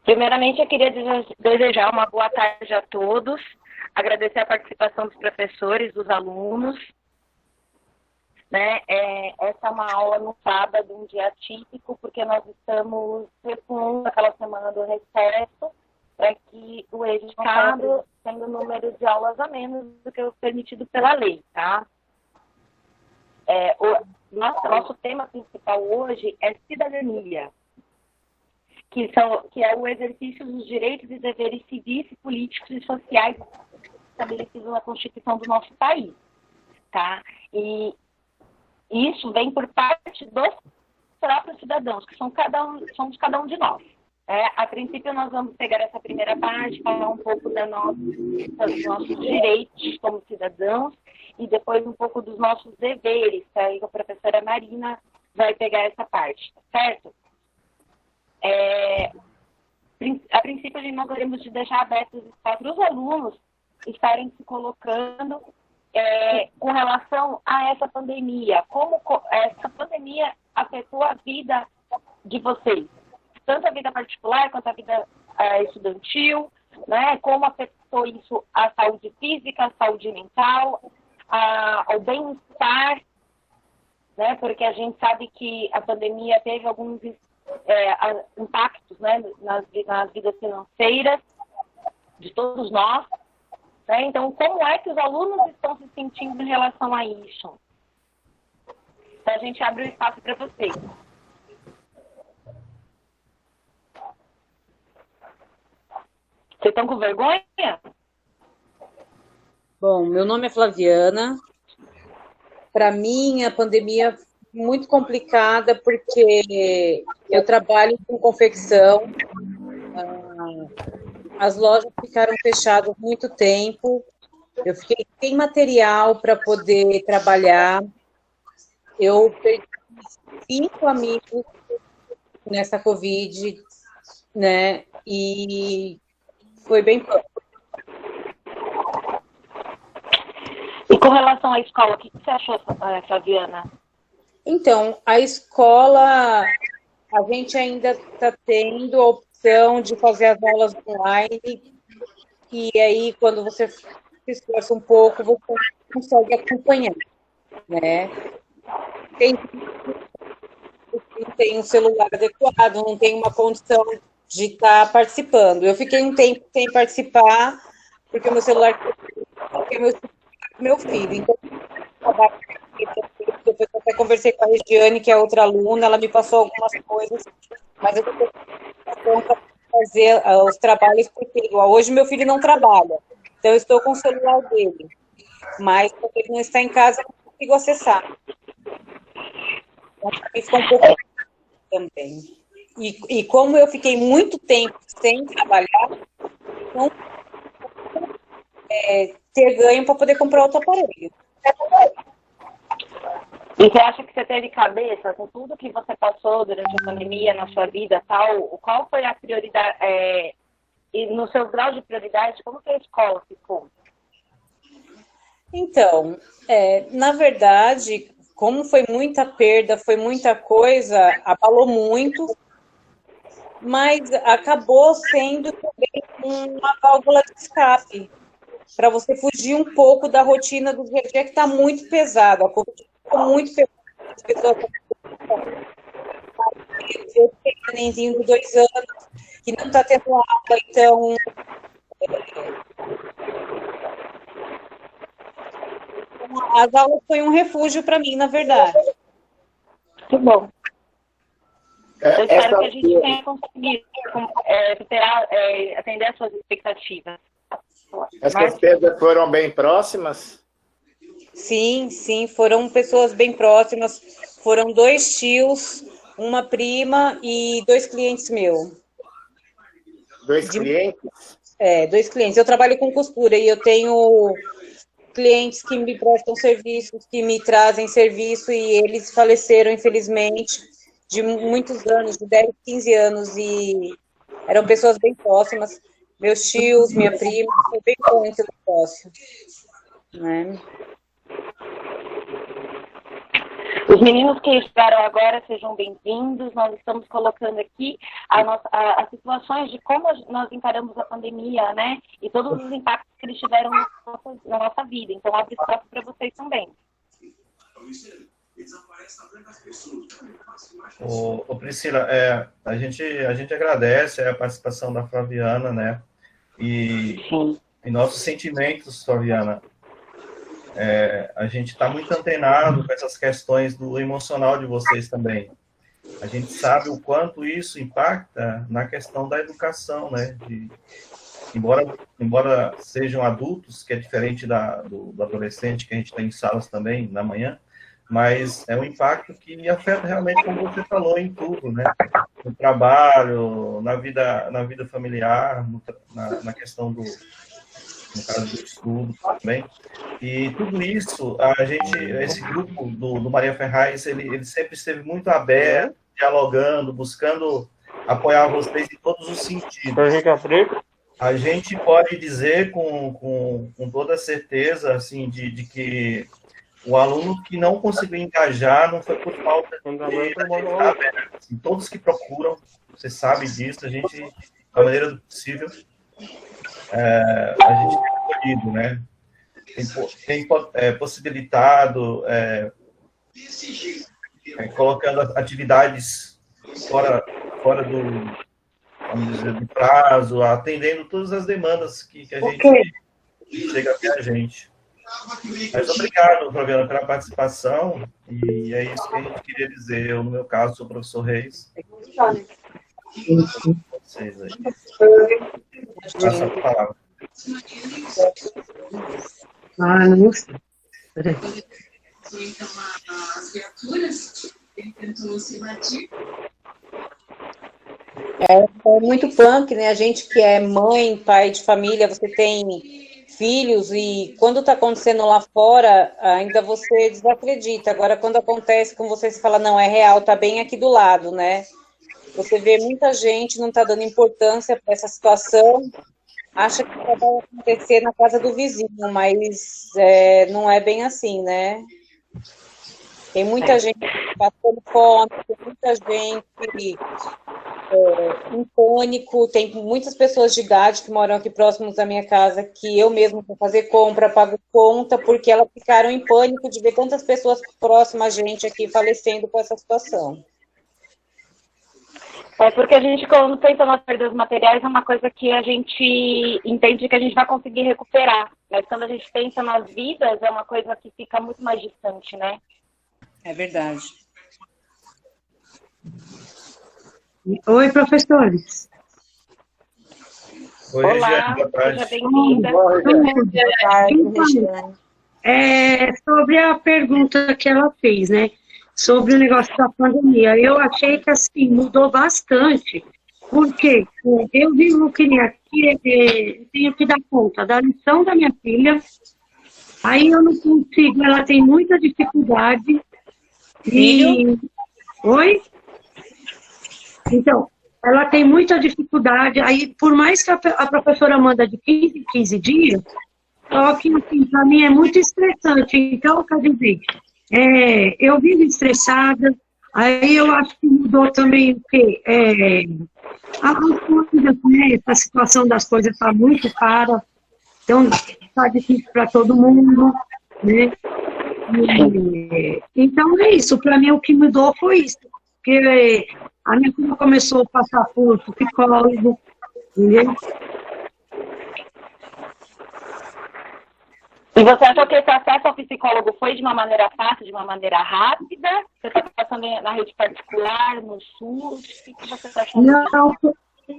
Primeiramente, eu queria desejar uma boa tarde a todos, agradecer a participação dos professores, dos alunos. Né? Essa é uma aula no sábado, um dia típico, porque nós estamos recuando aquela semana do recesso, para que o Estado tenha um número de aulas a menos do que o permitido pela lei, tá? Nosso tema principal hoje é cidadania, que é o exercício dos direitos e deveres civis, políticos e sociais estabelecidos na Constituição do nosso país, tá? E isso vem por parte dos próprios cidadãos, que somos cada um de nós. A princípio, nós vamos pegar essa primeira parte, falar um pouco dos nossos direitos como cidadãos e depois um pouco dos nossos deveres, tá? Aí a professora Marina vai pegar essa parte, certo? A princípio, nós gostaríamos de deixar abertos para os alunos estarem se colocando com relação a essa pandemia. Como essa pandemia afetou a vida de vocês? Tanto a vida particular quanto a vida estudantil, né? Como afetou isso a saúde física, a saúde mental, ao bem-estar, né? Porque a gente sabe que a pandemia teve alguns impactos, né? nas vidas financeiras de todos nós. Né? Então, como é que os alunos estão se sentindo em relação a isso? Então, a gente abre o espaço para vocês. Vocês estão com vergonha? Bom, meu nome é Flaviana. Para mim, a pandemia foi muito complicada porque eu trabalho com confecção. As lojas ficaram fechadas muito tempo. Eu fiquei sem material para poder trabalhar. Eu perdi 5 amigos nessa Covid, né? E foi bem próximo. E com relação à escola, o que você achou, Flaviana? Então, a escola, a gente ainda está tendo a opção de fazer as aulas online, e aí, quando você se esforça um pouco, você consegue acompanhar, né? Não tem um celular adequado, não tem uma condição de estar participando. Eu fiquei um tempo sem participar, porque o meu celular meu filho. Então, depois eu até conversei com a Regiane, que é outra aluna, ela me passou algumas coisas, mas eu estou para fazer os trabalhos, porque hoje meu filho não trabalha, então eu estou com o celular dele, mas quando ele não está em casa, eu não consigo acessar. Então, ficou um pouco também. E como eu fiquei muito tempo sem trabalhar, não ter ganho para poder comprar outro aparelho. E você acha que você teve cabeça com tudo que você passou durante a pandemia na sua vida, tal? Qual foi a prioridade? E no seu grau de prioridade, como que a escola ficou? Então, na verdade, como foi muita perda, foi muita coisa, abalou muito, mas acabou sendo também uma válvula de escape, para você fugir um pouco da rotina do dia a dia, que está muito pesado. A Covid ficou muito pesada. As pessoas eu tenho um nenenzinho de 2 anos, que não está tendo aula, então as aulas foi um refúgio para mim, na verdade. Que bom. Eu espero que a gente tenha conseguido atender as suas expectativas. Essas perdas foram bem próximas? Sim, foram pessoas bem próximas. Foram 2 tios, uma prima e 2 clientes meus. 2 clientes? 2 clientes. Eu trabalho com costura e eu tenho clientes que me prestam serviços, que me trazem serviço, e eles faleceram, infelizmente, de muitos anos, de 10, 15 anos, e eram pessoas bem próximas. Meus tios, minha prima, foi bem bom esse negócio, né? Os meninos que chegaram agora, sejam bem-vindos. Nós estamos colocando aqui as situações de como nós encaramos a pandemia, né? E todos os impactos que eles tiveram na nossa vida. Então, abre espaço para vocês também. Priscila, a gente agradece a participação da Flaviana, né? E nossos sentimentos, Flaviana. A gente está muito antenado com essas questões do emocional de vocês também. A gente sabe o quanto isso impacta na questão da educação, né? Embora sejam adultos, que é diferente do adolescente que a gente tem em salas também, na manhã, mas é um impacto que afeta realmente, como você falou, em tudo, né? No trabalho, na vida familiar, na questão no caso do estudo também. E tudo isso, esse grupo do Maria Ferraz, ele sempre esteve muito aberto, dialogando, buscando apoiar vocês em todos os sentidos. A gente pode dizer com toda certeza, assim, de que o aluno que não conseguiu engajar não foi por falta de assim, todos que procuram, você sabe disso, a gente, da maneira do possível, a gente tem escolhido, né? Tem possibilitado, colocando atividades fora do, vamos dizer, do prazo, atendendo todas as demandas que a gente chega até a gente. Mas obrigado, Flaviana, pela participação, e é isso que a gente queria dizer. Eu, no meu caso, sou o professor Reis. Vocês aí. Passa a palavra. Não sei. Então, as criaturas, ele tentou se bater. É muito punk, né? A gente que é mãe, pai de família, você tem filhos e quando está acontecendo lá fora, ainda você desacredita. Agora, quando acontece com você, você fala, não, é real, tá bem aqui do lado, né? Você vê muita gente não está dando importância para essa situação, acha que vai acontecer na casa do vizinho, mas não é bem assim, né? Tem muita gente passando fome, tem muita gente em pânico, tem muitas pessoas de idade que moram aqui próximos da minha casa, que eu mesma vou fazer compra, pago conta, porque elas ficaram em pânico de ver tantas pessoas próximas a gente aqui falecendo com essa situação. Porque a gente, quando pensa nas perdas materiais, é uma coisa que a gente entende que a gente vai conseguir recuperar. Mas quando a gente pensa nas vidas, é uma coisa que fica muito mais distante, né? É verdade. Oi, professores. Oi, Olá, seja bem-vinda. Sobre a pergunta que ela fez, né? Sobre o negócio da pandemia. Eu achei que, assim, mudou bastante, porque eu vivo que nem aqui, tenho que dar conta da lição da minha filha, aí eu não consigo, ela tem muita dificuldade. Filho? Oi? Então, ela tem muita dificuldade, aí por mais que a professora manda de 15 em 15 dias, só que, assim, para mim é muito estressante. Então, quer dizer, eu vivo estressada, aí eu acho que mudou também o quê? As coisas, né? Essa situação das coisas está muito cara, então está difícil para todo mundo, né? Então é isso, para mim o que mudou foi isso, porque a minha filha começou a passar por psicólogo, entendeu? E você achou que esse acesso ao psicólogo foi de uma maneira fácil, de uma maneira rápida? Você está passando na rede particular, no SUS? O que você está achando? Não,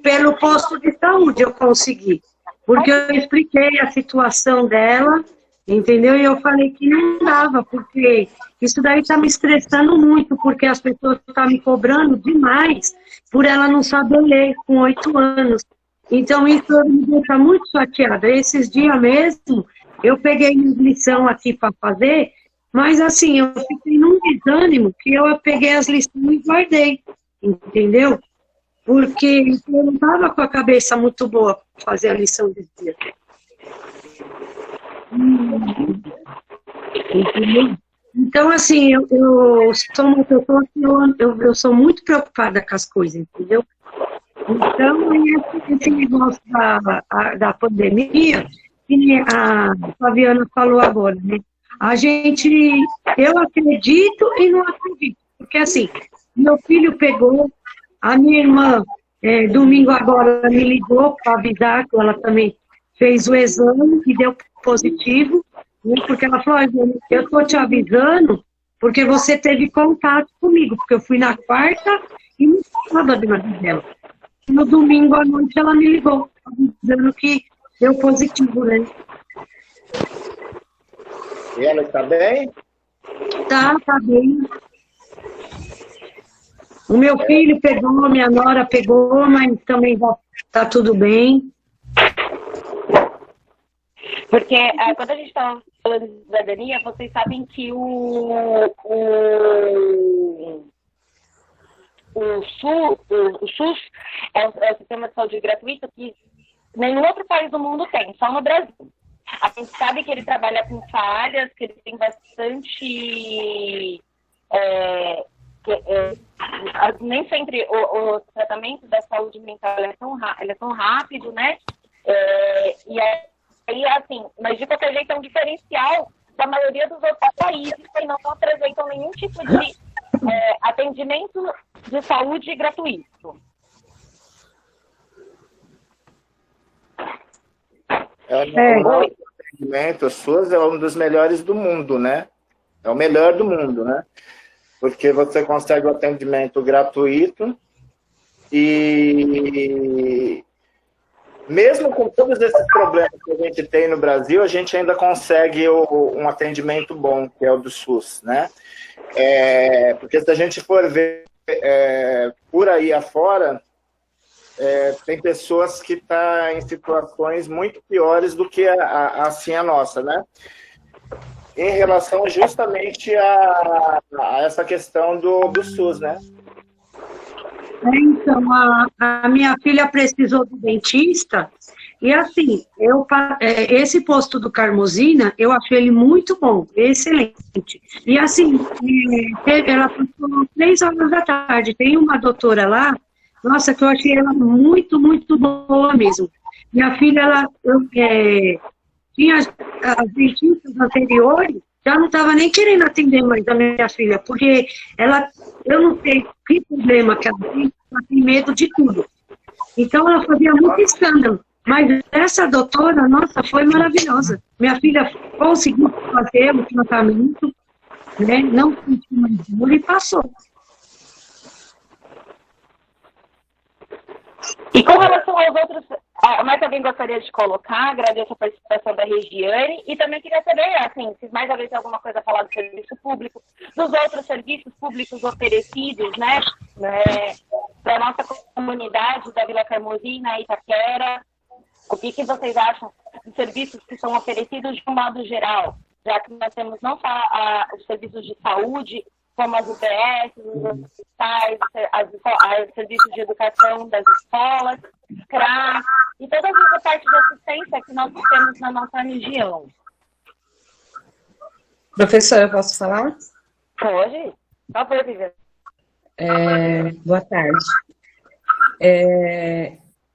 pelo posto de saúde eu consegui. Porque eu expliquei a situação dela, entendeu? E eu falei que não dava, porque isso daí está me estressando muito, porque as pessoas estão me cobrando demais por ela não saber ler com 8 anos. Então isso me deixa muito chateada. Esses dias mesmo, eu peguei uma lição aqui para fazer, mas assim, eu fiquei num desânimo que eu peguei as lições e guardei, entendeu? Porque eu não estava com a cabeça muito boa para fazer a lição desse dia. Entendeu? Então, assim, eu sou uma pessoa que eu sou muito preocupada com as coisas, entendeu? Então, esse negócio da pandemia, que a Fabiana falou agora, né? Eu acredito e não acredito. Porque, assim, meu filho pegou, a minha irmã, domingo agora, me ligou para avisar que ela também fez o exame e deu positivo, né? Porque ela falou, eu estou te avisando porque você teve contato comigo, porque eu fui na quarta e no sábado na dela. No domingo à noite ela me ligou, dizendo que deu positivo, né? E ela está bem? Tá bem. O meu filho pegou, minha nora pegou, mas também tá tudo bem. Porque quando a gente está falando de cidadania, vocês sabem que o SUS é o sistema de saúde gratuito que nenhum outro país do mundo tem, só no Brasil. A gente sabe que ele trabalha com falhas, que ele tem bastante... nem sempre o tratamento da saúde mental é tão rápido, né? E aí, assim, mas de qualquer jeito é um diferencial da maioria dos outros países que não apresentam nenhum tipo de atendimento de saúde gratuito. O atendimento SUS é um dos melhores do mundo, né? É o melhor do mundo, né? Porque você consegue o atendimento gratuito e mesmo com todos esses problemas que a gente tem no Brasil, a gente ainda consegue um atendimento bom, que é o do SUS, né? Porque se a gente for ver por aí afora, tem pessoas que estão em situações muito piores do que assim a nossa, né? Em relação justamente a essa questão do SUS, né? Então, a minha filha precisou do dentista, e assim, esse posto do Carmozina, eu achei ele muito bom, excelente. E assim, ela passou 3 horas da tarde, tem uma doutora lá, nossa, que eu achei ela muito, muito boa mesmo. Minha filha, tinha as dentistas anteriores, já não estava nem querendo atender mais a minha filha, porque eu não sei que problema que ela tem medo de tudo. Então ela fazia muito escândalo. Mas essa doutora, nossa, foi maravilhosa. Minha filha conseguiu fazer o tratamento, né? Não sentiu mais dor e passou. E com relação aos outros, mais alguém gostaria de colocar? Agradeço a participação da Regiane e também queria saber, assim, se mais alguém tem alguma coisa a falar do serviço público, dos outros serviços públicos oferecidos, né, para a nossa comunidade da Vila Carmozina, Itaquera. O que vocês acham dos serviços que são oferecidos de um modo geral? Já que nós temos não só os serviços de saúde, como as UBS, os hospitais, os serviços de educação das escolas, CRAS, e todas as partes de assistência que nós temos na nossa região. Professora, eu posso falar? Pode. Só para Viviane. Boa tarde.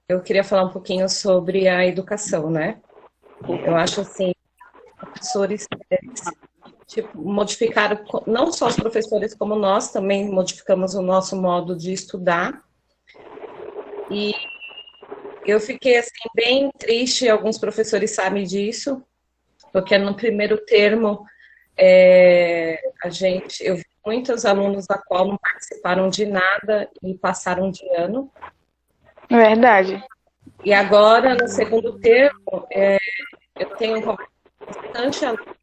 Eu queria falar um pouquinho sobre a educação, né? Eu acho assim, professores modificaram, não só os professores, como nós também modificamos o nosso modo de estudar. E eu fiquei assim, bem triste, alguns professores sabem disso, porque no primeiro termo, eu vi muitos alunos da qual não participaram de nada e passaram de ano. Verdade. E agora, no segundo termo, eu tenho bastante alunos,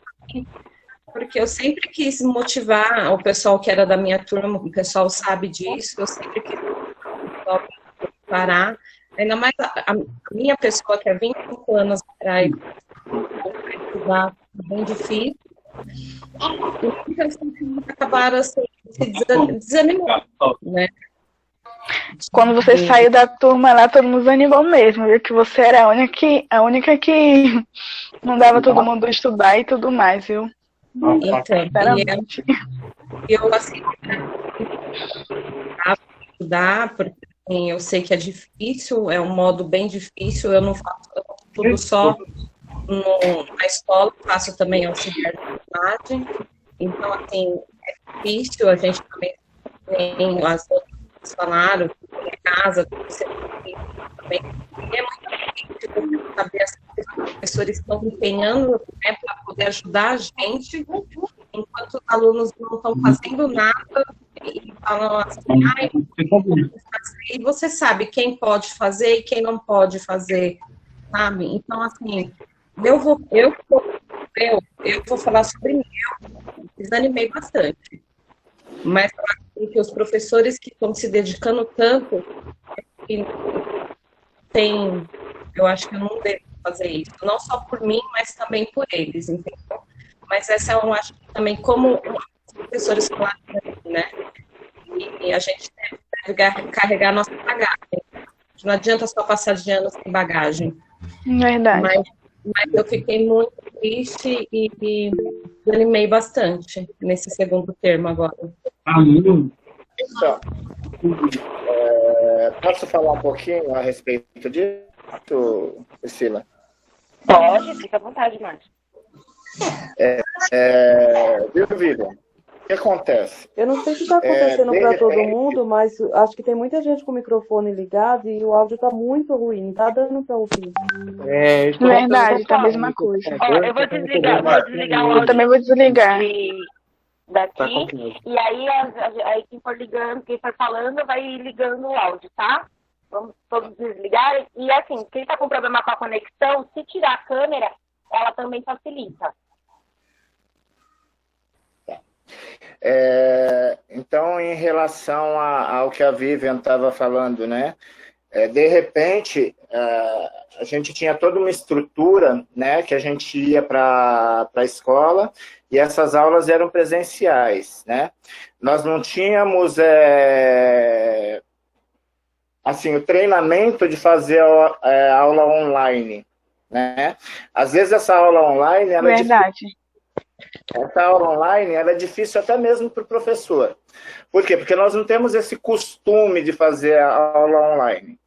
porque eu sempre quis motivar o pessoal que era da minha turma, o pessoal sabe disso, eu sempre quis parar, ainda mais a minha pessoa que há 25 anos atrás estudar bem difícil, e muitas pessoas acabaram assim, se desanimando, né? Quando você saiu da turma lá, todo mundo desanimou mesmo, viu? Que você era a única que não dava todo mundo estudar e tudo mais, viu? Então, Sinceramente. eu assim, estudar, porque assim, eu sei que é difícil, é um modo bem difícil, eu não faço tudo só na escola, faço também auxiliar de enfermagem, então, assim, é difícil, a gente também tem, as outras falaram, em casa, você também, e é muito difícil saber assim, que os professores estão empenhando, né, para poder ajudar a gente, enquanto os alunos não estão fazendo nada, e falam assim, ai, e você sabe quem pode fazer e quem não pode fazer, sabe? Então, assim, eu vou falar sobre mim, eu desanimei bastante. Mas eu acho que os professores que estão se dedicando tanto, eu acho que eu não devo fazer isso, não só por mim, mas também por eles, entendeu? Mas essa eu acho que também como os professores falaram, né? E a gente deve carregar a nossa bagagem. Não adianta só passar de ano sem bagagem. Verdade. Mas eu fiquei muito triste e animei bastante nesse segundo termo agora. Então, posso falar um pouquinho a respeito disso, Priscila? Pode, fica à vontade, Márcio. Viu, Vivian? O que acontece? Eu não sei se está acontecendo para todo mundo, mas acho que tem muita gente com o microfone ligado e o áudio está muito ruim, não está dando para ouvir. Verdade, tá a mesma coisa. Ó, eu vou desligar o áudio. Eu também vou desligar. Daqui, e aí quem for ligando, quem for falando, vai ligando o áudio, tá? Vamos todos desligar. E assim, quem tá com problema com a conexão, se tirar a câmera, ela também facilita. Então, em relação ao que a Vivian estava falando, né? De repente, a gente tinha toda uma estrutura, né? Que a gente ia para a escola e essas aulas eram presenciais, né? Nós não tínhamos, assim, o treinamento de fazer aula online, né? Às vezes essa aula online... Verdade. Essa aula online ela é difícil até mesmo para o professor. Por quê? Porque nós não temos esse costume de fazer a aula online.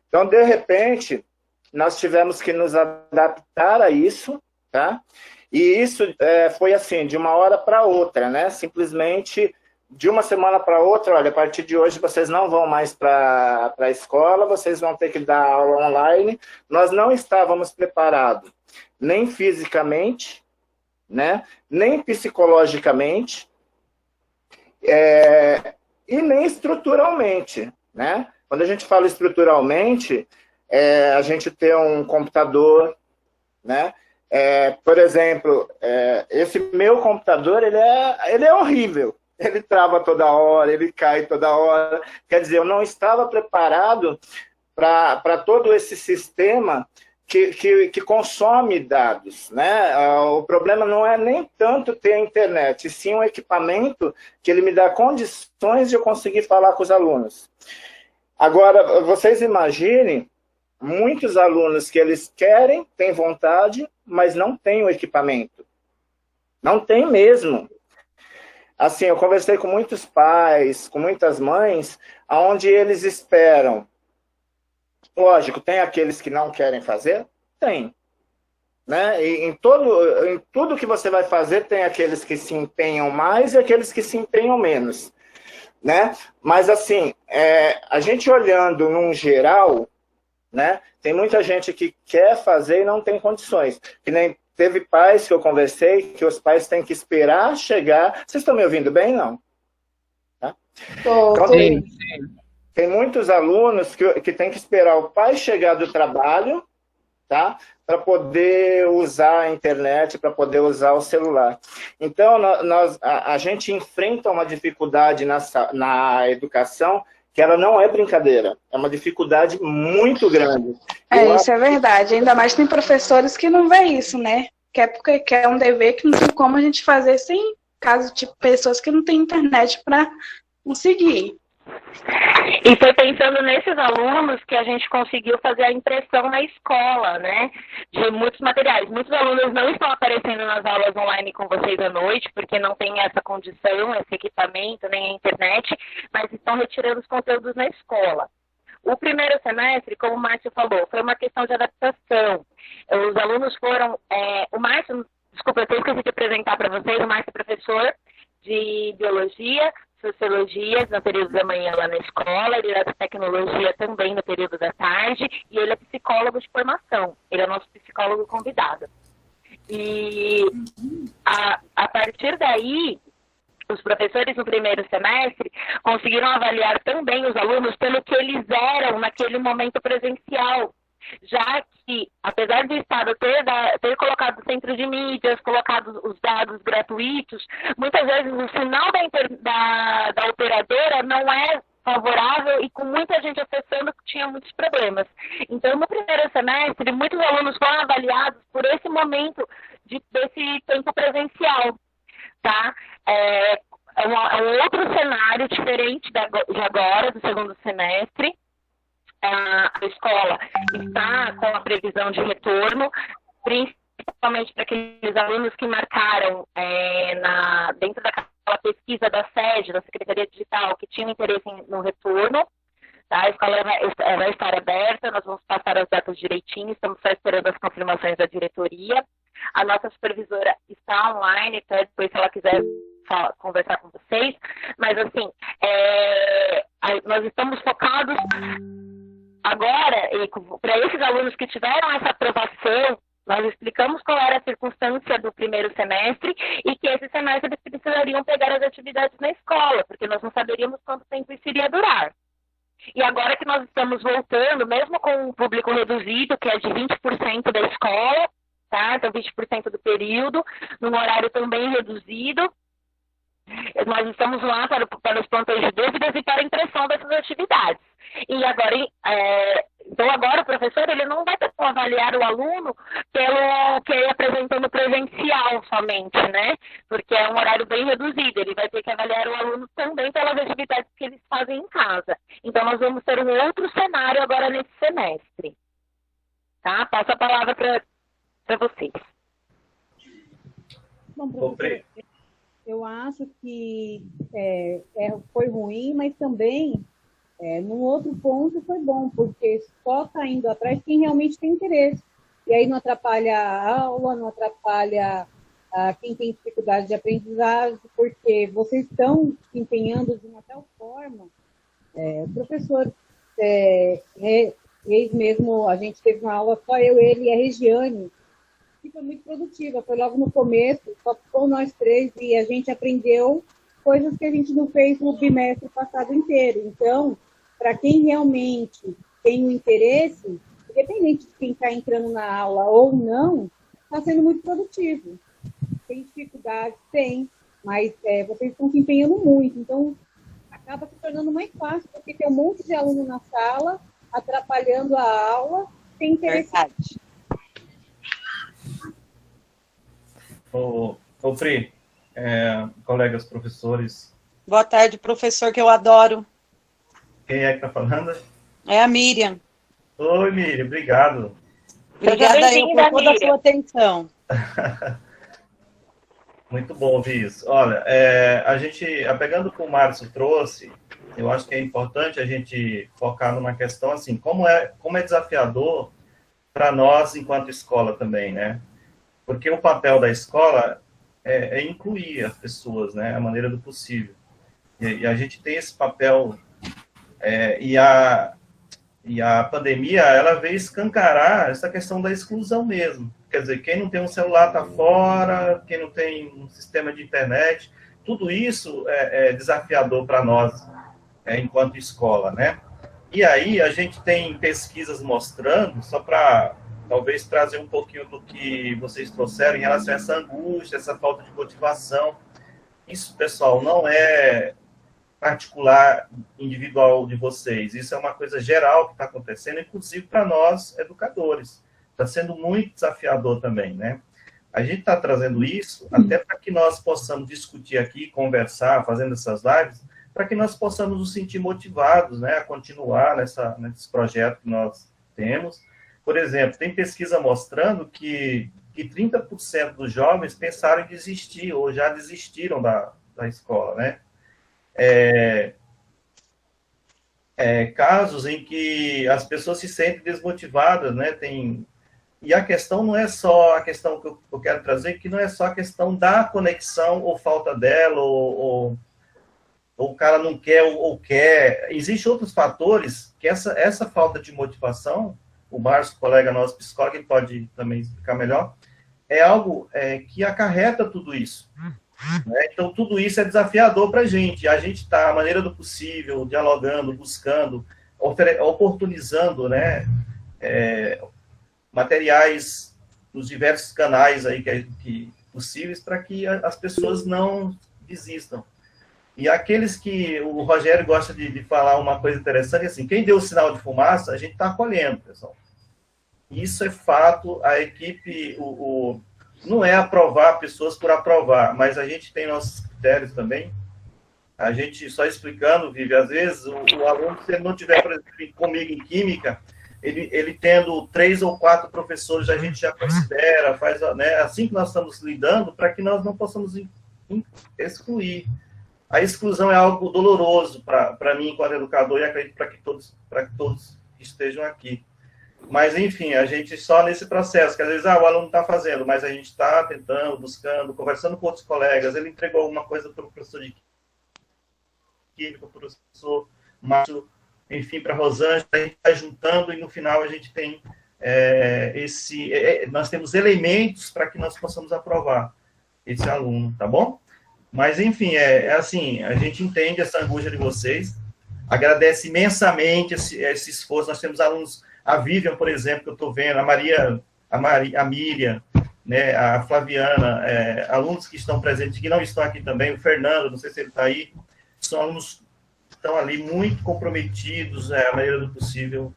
Então, de repente, nós tivemos que nos adaptar a isso, tá? E isso foi assim, de uma hora para outra, né? Simplesmente, de uma semana para outra, olha, a partir de hoje vocês não vão mais para a escola, vocês vão ter que dar aula online. Nós não estávamos preparados, nem fisicamente, né? Nem psicologicamente e nem estruturalmente, né? Quando a gente fala estruturalmente, a gente tem um computador, né? Por exemplo, esse meu computador, ele é horrível. Ele trava toda hora, ele cai toda hora. Quer dizer, eu não estava preparado para todo esse sistema que consome dados, né? O problema não é nem tanto ter a internet, e sim um equipamento que ele me dá condições de eu conseguir falar com os alunos. Agora, vocês imaginem muitos alunos que eles querem, têm vontade, mas não têm o equipamento. Não tem mesmo. Assim, eu conversei com muitos pais, com muitas mães, onde eles esperam. Lógico, tem aqueles que não querem fazer? Tem. Né? E em tudo que você vai fazer, tem aqueles que se empenham mais e aqueles que se empenham menos. Né? Mas, assim, a gente olhando num geral, né, tem muita gente que quer fazer e não tem condições. Que nem teve pais que eu conversei, que os pais têm que esperar chegar... Vocês estão me ouvindo bem, não? Tá? Então, tem muitos alunos que têm que esperar o pai chegar do trabalho, tá? Para poder usar a internet, para poder usar o celular. Então, a gente enfrenta uma dificuldade na educação que ela não é brincadeira. É uma dificuldade muito grande. Isso é verdade. Ainda mais tem professores que não vê isso, né? Que é porque é um dever que não tem como a gente fazer sem caso de pessoas que não têm internet para conseguir. E foi pensando nesses alunos que a gente conseguiu fazer a impressão na escola, né? de muitos materiais. Muitos alunos não estão aparecendo nas aulas online com vocês à noite, porque não tem essa condição, esse equipamento, nem a internet, mas estão retirando os conteúdos na escola. O primeiro semestre, como o Márcio falou, foi uma questão de adaptação. Os alunos foram... o Márcio, desculpa, eu esqueci de apresentar para vocês, o Márcio é professor de biologia, sociologia, no período da manhã lá na escola, ele é de tecnologia também no período da tarde, e ele é psicólogo de formação, ele é nosso psicólogo convidado. E a partir daí, os professores no primeiro semestre conseguiram avaliar também os alunos pelo que eles eram naquele momento presencial, já que, apesar do Estado ter colocado o centro de mídias, colocado os dados gratuitos, muitas vezes o sinal da operadora não é favorável e com muita gente acessando tinha muitos problemas. Então, no primeiro semestre, muitos alunos foram avaliados por esse momento desse tempo presencial, tá? É um outro cenário diferente de agora, do segundo semestre. A escola está com a previsão de retorno, principalmente para aqueles alunos que marcaram dentro daquela pesquisa da sede, da Secretaria Digital, que tinham interesse no retorno. Tá? A escola vai estar aberta, nós vamos passar as datas direitinho, estamos só esperando as confirmações da diretoria. A nossa supervisora está online, até depois, se ela quiser conversar com vocês. Mas, assim, nós estamos focados agora, para esses alunos que tiveram essa aprovação, nós explicamos qual era a circunstância do primeiro semestre e que esse semestre eles precisariam pegar as atividades na escola, porque nós não saberíamos quanto tempo isso iria durar. E agora que nós estamos voltando, mesmo com um público reduzido, que é de 20% da escola, tá? Então 20% do período, num horário também reduzido, nós estamos lá para os plantões de dúvidas e para a impressão dessas atividades. E agora, então agora o professor ele não vai ter que avaliar o aluno pelo que ele apresentou no presencial somente, né? Porque é um horário bem reduzido. Ele vai ter que avaliar o aluno também pelas atividades que eles fazem em casa. Então nós vamos ter um outro cenário agora nesse semestre. Tá? Passo a palavra para vocês. Bom, professor, eu acho que foi ruim, mas também, num outro ponto, foi bom, porque só está indo atrás quem realmente tem interesse. E aí não atrapalha a aula, não atrapalha quem tem dificuldade de aprendizagem, porque vocês estão se empenhando de uma tal forma. O professor, mesmo, a gente teve uma aula só eu, ele e a Regiane, que foi muito produtiva, foi logo no começo, só ficou nós três e a gente aprendeu coisas que a gente não fez no bimestre passado inteiro. Então, para quem realmente tem um interesse, independente de quem está entrando na aula ou não, está sendo muito produtivo. Tem dificuldade? Tem, mas vocês estão se empenhando muito, então acaba se tornando mais fácil, porque tem um monte de aluno na sala, atrapalhando a aula, sem interesse. Verdade. Ô Pri, colegas professores. Boa tarde, professor, que eu adoro. Quem é que está falando? É a Miriam. Oi, Miriam, obrigado. Obrigada aí por toda a sua atenção. Muito bom ouvir isso. Olha, pegando o que o Márcio trouxe, eu acho que é importante a gente focar numa questão assim, como é desafiador para nós enquanto escola também, né? Porque o papel da escola é incluir as pessoas, né, a maneira do possível. E a gente tem esse papel, e a pandemia, ela veio escancarar essa questão da exclusão mesmo. Quer dizer, quem não tem um celular está fora, quem não tem um sistema de internet, tudo isso é desafiador para nós, enquanto escola, né? E aí a gente tem pesquisas mostrando, só para talvez trazer um pouquinho do que vocês trouxeram em relação a essa angústia, essa falta de motivação. Isso, pessoal, não é particular, individual de vocês. Isso é uma coisa geral que está acontecendo, inclusive para nós, educadores. Está sendo muito desafiador também, né? A gente está trazendo isso até para que nós possamos discutir aqui, conversar, fazendo essas lives, para que nós possamos nos sentir motivados, né, a continuar nesse projeto que nós temos, por exemplo, tem pesquisa mostrando que 30% dos jovens pensaram em desistir ou já desistiram da escola, né? Casos em que as pessoas se sentem desmotivadas, né? E a questão não é só a questão que eu quero trazer, que não é só a questão da conexão ou falta dela, ou o cara não quer ou quer. Existem outros fatores que essa falta de motivação, o Márcio, colega nosso psicólogo, ele pode também explicar melhor, é algo que acarreta tudo isso. Né? Então, tudo isso é desafiador para a gente. A gente está, à maneira do possível, dialogando, buscando, oportunizando, né, materiais nos diversos canais aí que possíveis para que as pessoas não desistam. E aqueles que o Rogério gosta de falar uma coisa interessante, assim, quem deu o sinal de fumaça, a gente está acolhendo, pessoal. Isso é fato, a equipe, não é aprovar pessoas por aprovar, mas a gente tem nossos critérios também. A gente, só explicando, Vivi, às vezes o aluno, se ele não tiver, por exemplo, comigo em química, ele tendo 3 ou 4 professores, a gente já considera, faz, né, assim que nós estamos lidando, para que nós não possamos excluir. A exclusão é algo doloroso para mim, enquanto educador, e acredito para que todos estejam aqui. Mas, enfim, a gente só nesse processo, que às vezes o aluno está fazendo, mas a gente está tentando, buscando, conversando com outros colegas, ele entregou alguma coisa para o professor de química, para o professor Márcio, enfim, para a Rosângela, a gente está juntando e no final a gente tem nós temos elementos para que nós possamos aprovar esse aluno, tá bom? Mas, enfim, assim, a gente entende essa angústia de vocês, agradece imensamente esse esforço. Nós temos alunos, a Vivian, por exemplo, que eu estou vendo, a Miriam, né, a Flaviana, alunos que estão presentes, que não estão aqui também, o Fernando, não sei se ele está aí, são alunos que estão ali muito comprometidos, à maneira do possível,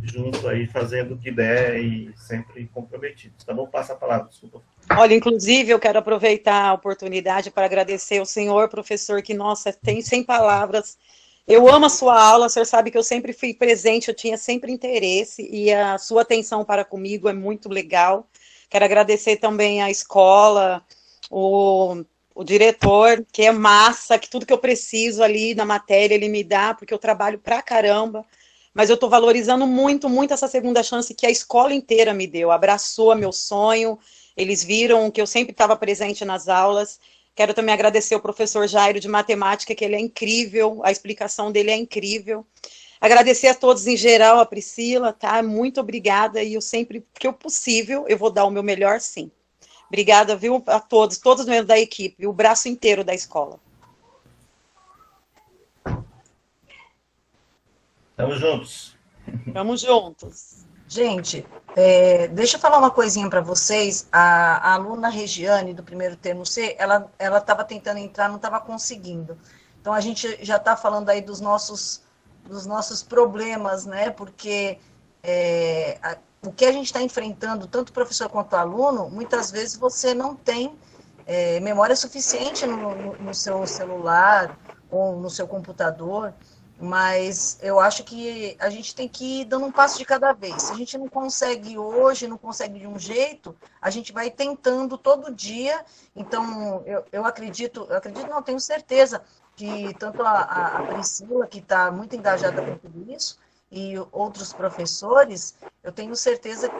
junto aí, fazendo o que der e sempre comprometidos. Tá bom? Passa a palavra, desculpa. Olha, inclusive, eu quero aproveitar a oportunidade para agradecer ao senhor professor, que, nossa, tem sem palavras. Eu amo a sua aula, o senhor sabe que eu sempre fui presente, eu tinha sempre interesse, e a sua atenção para comigo é muito legal. Quero agradecer também à escola, o diretor, que é massa, que tudo que eu preciso ali na matéria ele me dá, porque eu trabalho pra caramba, mas eu estou valorizando muito, muito essa segunda chance que a escola inteira me deu, abraçou meu sonho, eles viram que eu sempre estava presente nas aulas. Quero também agradecer ao professor Jairo de matemática, que ele é incrível, a explicação dele é incrível. Agradecer a todos em geral, a Priscila, tá? Muito obrigada, e eu sempre, que é possível, eu vou dar o meu melhor, sim. Obrigada, viu, a todos os membros da equipe, o braço inteiro da escola. Estamos juntos. Estamos juntos. Gente, deixa eu falar uma coisinha para vocês. A aluna Regiane, do primeiro termo C, ela estava tentando entrar, não estava conseguindo. Então, a gente já está falando aí dos nossos problemas, né? Porque o que a gente está enfrentando, tanto o professor quanto o aluno, muitas vezes você não tem memória suficiente no seu celular ou no seu computador. Mas eu acho que a gente tem que ir dando um passo de cada vez. Se a gente não consegue hoje, não consegue de um jeito, a gente vai tentando todo dia. Então, eu acredito não, tenho certeza que tanto a Priscila, que está muito engajada com tudo isso, e outros professores, eu tenho certeza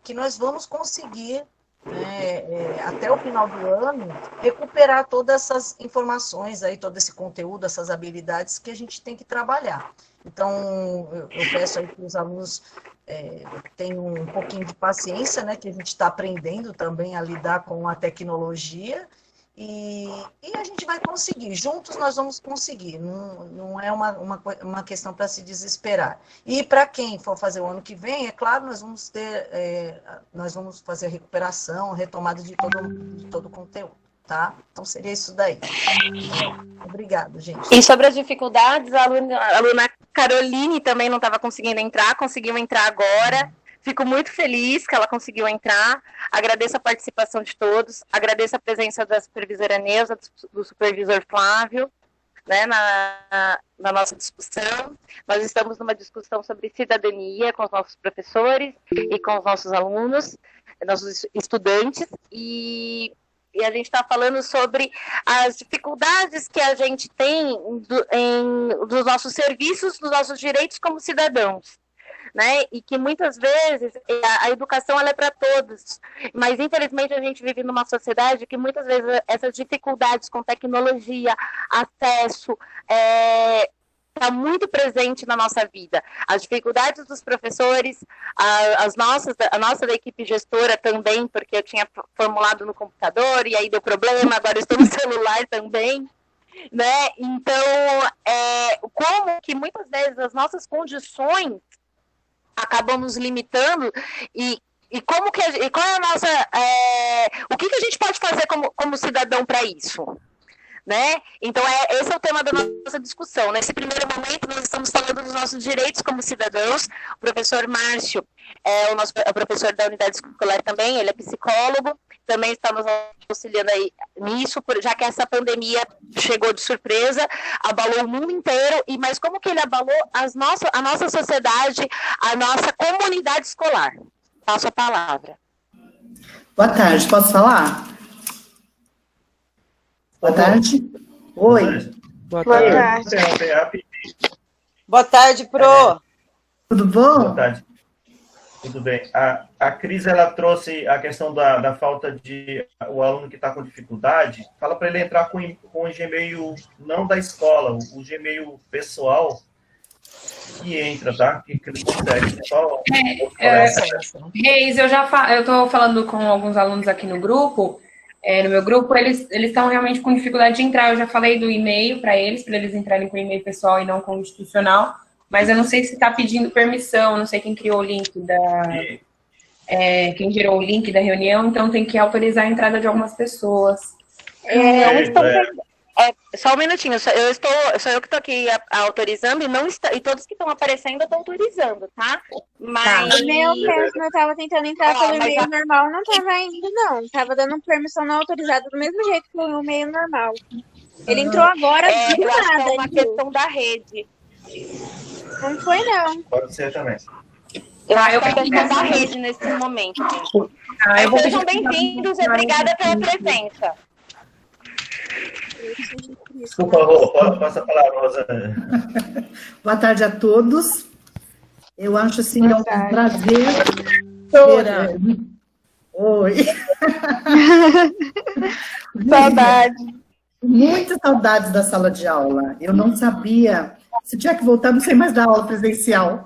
que nós vamos conseguir, até o final do ano, recuperar todas essas informações aí, todo esse conteúdo, essas habilidades que a gente tem que trabalhar. Então, eu peço aí que os alunos tenham um pouquinho de paciência, né, que a gente está aprendendo também a lidar com a tecnologia, e a gente vai conseguir, juntos nós vamos conseguir, não é uma questão para se desesperar. E para quem for fazer o ano que vem, é claro, nós vamos fazer a recuperação, retomada de todo o conteúdo, tá? Então seria isso daí. Obrigada, gente. E sobre as dificuldades, a aluna Caroline também não estava conseguindo entrar, conseguiu entrar agora. Fico muito feliz que ela conseguiu entrar, agradeço a participação de todos, agradeço a presença da supervisora Neuza, do supervisor Flávio, né, na nossa discussão. Nós estamos numa discussão sobre cidadania com os nossos professores e com os nossos alunos, nossos estudantes, e a gente está falando sobre as dificuldades que a gente tem dos nossos serviços, dos nossos direitos como cidadãos, né? E que muitas vezes a educação ela é para todos, mas infelizmente a gente vive numa sociedade que muitas vezes essas dificuldades com tecnologia, acesso, está muito presente na nossa vida. As dificuldades dos professores, a nossa da equipe gestora também, porque eu tinha formulado no computador e aí deu problema, agora eu estou no celular também, né? Então, como que muitas vezes as nossas condições acabam nos limitando e qual é a nossa... o que a gente pode fazer como cidadão para isso? Né? Então, esse é o tema da nossa discussão. Nesse primeiro momento, nós estamos falando dos nossos direitos como cidadãos. O professor Márcio é o professor da unidade escolar também, ele é psicólogo, também está nos auxiliando aí nisso, já que essa pandemia chegou de surpresa, abalou o mundo inteiro, mas como que ele abalou a nossa sociedade, a nossa comunidade escolar? Passo a palavra. Boa tarde, posso falar? Boa tarde. Oi. Boa tarde. Boa tarde, Pro. Tudo bom? Boa tarde. Tudo bem. A Cris, ela trouxe a questão da falta de... O aluno que está com dificuldade, fala para ele entrar com o Gmail, não da escola, o Gmail pessoal, que entra, tá? Que ele consegue. Só... Reis, eu estou falando com alguns alunos aqui no grupo, no meu grupo, eles estão realmente com dificuldade de entrar. Eu já falei do e-mail para eles entrarem com e-mail pessoal e não com institucional, mas eu não sei se está pedindo permissão, não sei quem criou o link quem gerou o link da reunião, então tem que autorizar a entrada de algumas pessoas. Só um minutinho, sou eu que estou aqui autorizando e todos que estão aparecendo eu estou autorizando, tá? Mas... O meu mesmo, eu estava tentando entrar pelo e-mail normal, não estava indo, não. Estava dando permissão não autorizada do mesmo jeito que o e-mail normal. Ele entrou agora do nada. É uma questão da rede. Não foi, não. Pode ser também. Eu acho que é a questão da rede nesse momento. Sejam bem-vindos e obrigada pela presença. Desculpa, Rô, passa a palavra, Rosa. Boa tarde a todos. Eu acho assim, é um prazer. Oi. Saudade. Muitas saudades da sala de aula. Eu não sabia. Se tiver que voltar, não sei mais da aula presencial.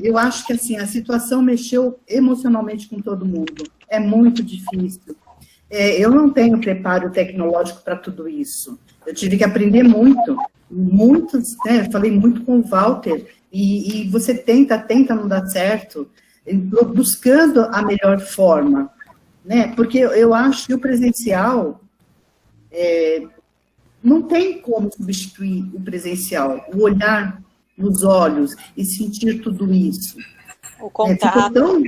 Eu acho que assim, a situação mexeu emocionalmente com todo mundo. É muito difícil. Eu não tenho preparo tecnológico para tudo isso. Eu tive que aprender muito. Falei muito com o Walter. E você tenta, não dá certo. Buscando a melhor forma. Né? Porque eu acho que o presencial... não tem como substituir o presencial, o olhar nos olhos e sentir tudo isso. O contato.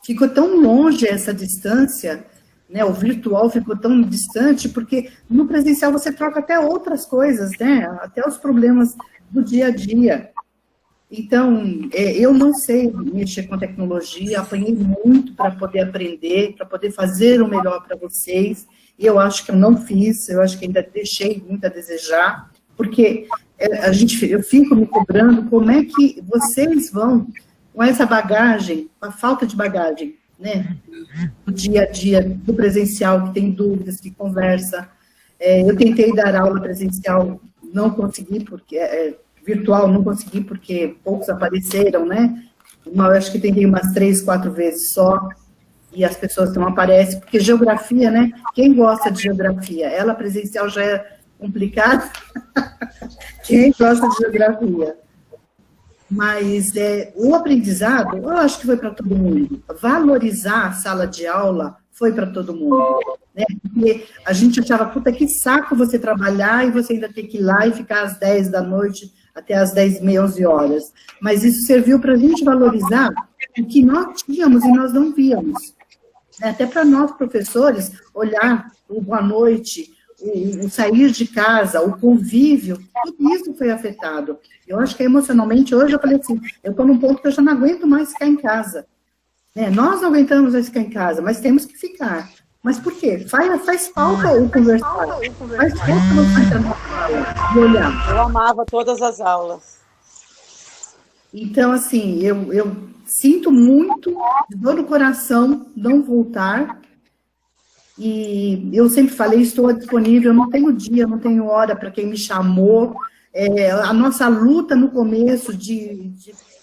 Ficou tão longe essa distância, né? O virtual ficou tão distante, porque no presencial você troca até outras coisas, né? Até os problemas do dia a dia. Então, eu não sei mexer com tecnologia, apanhei muito para poder aprender, para poder fazer o melhor para vocês. Eu acho que eu não fiz, eu acho que ainda deixei muito a desejar, porque eu fico me cobrando como é que vocês vão, com essa bagagem, com a falta de bagagem, né, do dia a dia, do presencial, que tem dúvidas, que conversa. Eu tentei dar aula presencial, não consegui, porque virtual não consegui, porque poucos apareceram, né, eu acho que tentei umas 3, 4 vezes só, e as pessoas não aparecem, porque geografia, né? Quem gosta de geografia? Ela presencial já é complicado. Quem gosta de geografia? Mas o aprendizado, eu acho que foi para todo mundo. Valorizar a sala de aula foi para todo mundo. Né? Porque a gente achava, puta, que saco você trabalhar e você ainda ter que ir lá e ficar às 10 da noite até às 10h30, 11 horas. Mas isso serviu para a gente valorizar o que nós tínhamos e nós não víamos. Até para nós, professores, olhar o boa noite, o sair de casa, o convívio, tudo isso foi afetado. Eu acho que emocionalmente, hoje eu falei assim, eu estou num ponto que eu já não aguento mais ficar em casa. Nós não aguentamos mais ficar em casa, mas temos que ficar. Mas por quê? Faz falta o conversar. Faz falta você entrar na sala e olhar. Eu amava todas as aulas. Então, assim, eu sinto muito, dor no coração, não voltar. E eu sempre falei, estou disponível, não tenho dia, não tenho hora para quem me chamou. A nossa luta no começo de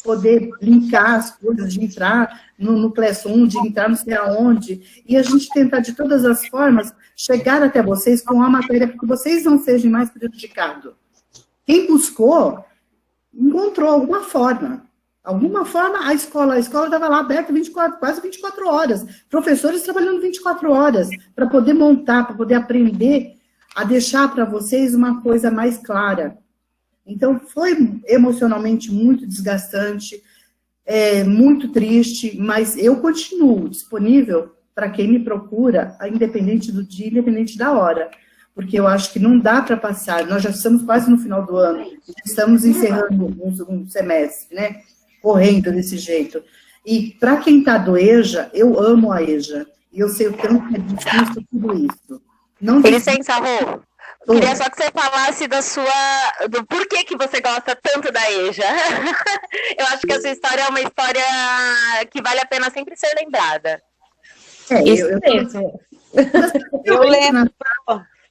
poder linkar as coisas, de entrar no Classroom, de entrar não sei aonde, e a gente tentar de todas as formas chegar até vocês com a matéria para que vocês não sejam mais prejudicados. Quem buscou, encontrou alguma forma. Alguma forma, a escola estava lá aberta quase 24 horas. Professores trabalhando 24 horas para poder montar, para poder aprender a deixar para vocês uma coisa mais clara. Então, foi emocionalmente muito desgastante, muito triste, mas eu continuo disponível para quem me procura, independente do dia, independente da hora. Porque eu acho que não dá para passar. Nós já estamos quase no final do ano, estamos encerrando um semestre, né? Correndo desse jeito. E para quem está do EJA, eu amo a EJA. E eu sei o tanto que é difícil tudo isso. Não licença, Rô. Queria só que você falasse do porquê que você gosta tanto da EJA. Eu acho que essa história é uma história que vale a pena sempre ser lembrada. Eu lembro.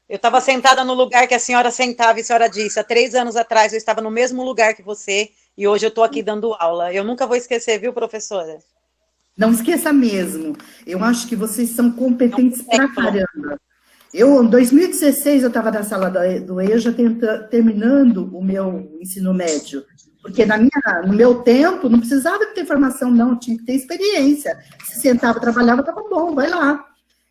Eu estava sentada no lugar que a senhora sentava e a senhora disse, há 3 anos atrás eu estava no mesmo lugar que você e hoje eu estou aqui dando aula. Eu nunca vou esquecer, viu, professora? Não esqueça mesmo. Eu acho que vocês são competentes pra caramba. Em 2016, eu estava na sala do EJA terminando o meu ensino médio. Porque no meu tempo, não precisava ter formação, não. Tinha que ter experiência. Se sentava, trabalhava, estava bom, vai lá.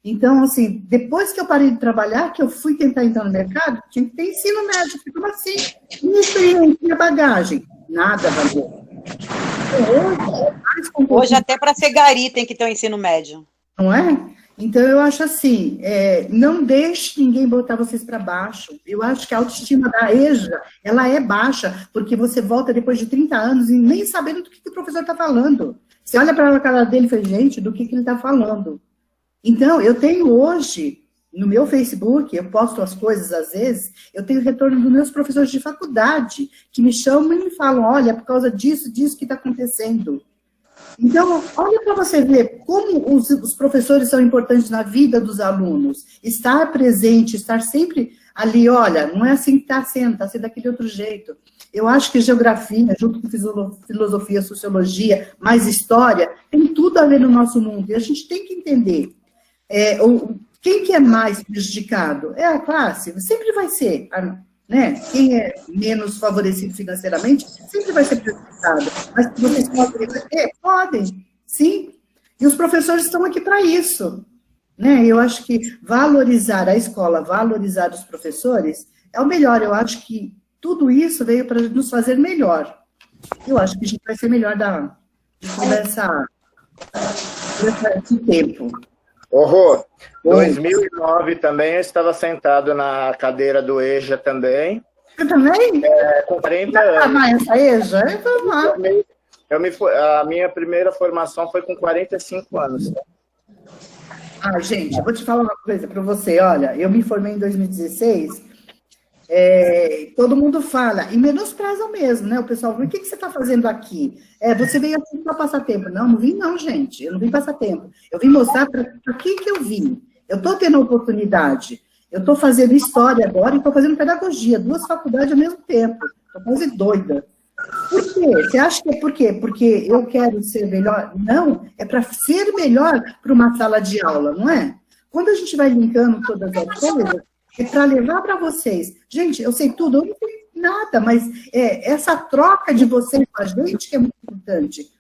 Então, assim, depois que eu parei de trabalhar, que eu fui tentar entrar no mercado, tinha que ter ensino médio. Como assim? Minha experiência, minha bagagem. Nada valeu. Hoje, até para ser gari, tem que ter um ensino médio. Não é? Então, eu acho assim, não deixe ninguém botar vocês para baixo. Eu acho que a autoestima da EJA, ela é baixa, porque você volta depois de 30 anos e nem sabendo do que o professor está falando. Você olha para a cara dele e fala, gente, do que ele está falando? Então, eu tenho hoje, no meu Facebook, eu posto as coisas às vezes, eu tenho retorno dos meus professores de faculdade, que me chamam e me falam, olha, por causa disso que está acontecendo. Então, olha para você ver como os professores são importantes na vida dos alunos. Estar presente, estar sempre ali, olha, não é assim que está sendo daquele outro jeito. Eu acho que geografia, junto com filosofia, sociologia, mais história, tem tudo a ver no nosso mundo. E a gente tem que entender. Quem que é mais prejudicado? É a classe, sempre vai ser, né? Quem é menos favorecido financeiramente, sempre vai ser prejudicado. Mas vocês podem reverter? Podem, sim. E os professores estão aqui para isso. Né? Eu acho que valorizar a escola, valorizar os professores, é o melhor. Eu acho que tudo isso veio para nos fazer melhor. Eu acho que a gente vai ser melhor de todo esse tempo. Rô, 2009 também eu estava sentado na cadeira do EJA também. Eu também? Com 40 anos. Essa EJA? A minha primeira formação foi com 45 anos. Gente, eu vou te falar uma coisa para você. Olha, eu me formei em 2016, todo mundo fala, e menosprezam mesmo, né? O pessoal fala, o que você está fazendo aqui? Você veio aqui para passar tempo. Não vim não, gente. Eu não vim passar tempo. Eu vim mostrar para que eu vim. Eu estou tendo a oportunidade. Eu estou fazendo história agora e estou fazendo pedagogia. 2 faculdades ao mesmo tempo. Estou quase doida. Por quê? Você acha que é por quê? Porque eu quero ser melhor? Não, é para ser melhor para uma sala de aula, não é? Quando a gente vai linkando todas as coisas, é para levar para vocês. Gente, eu sei tudo, eu não sei nada, mas essa troca de vocês com a gente que é muito importante.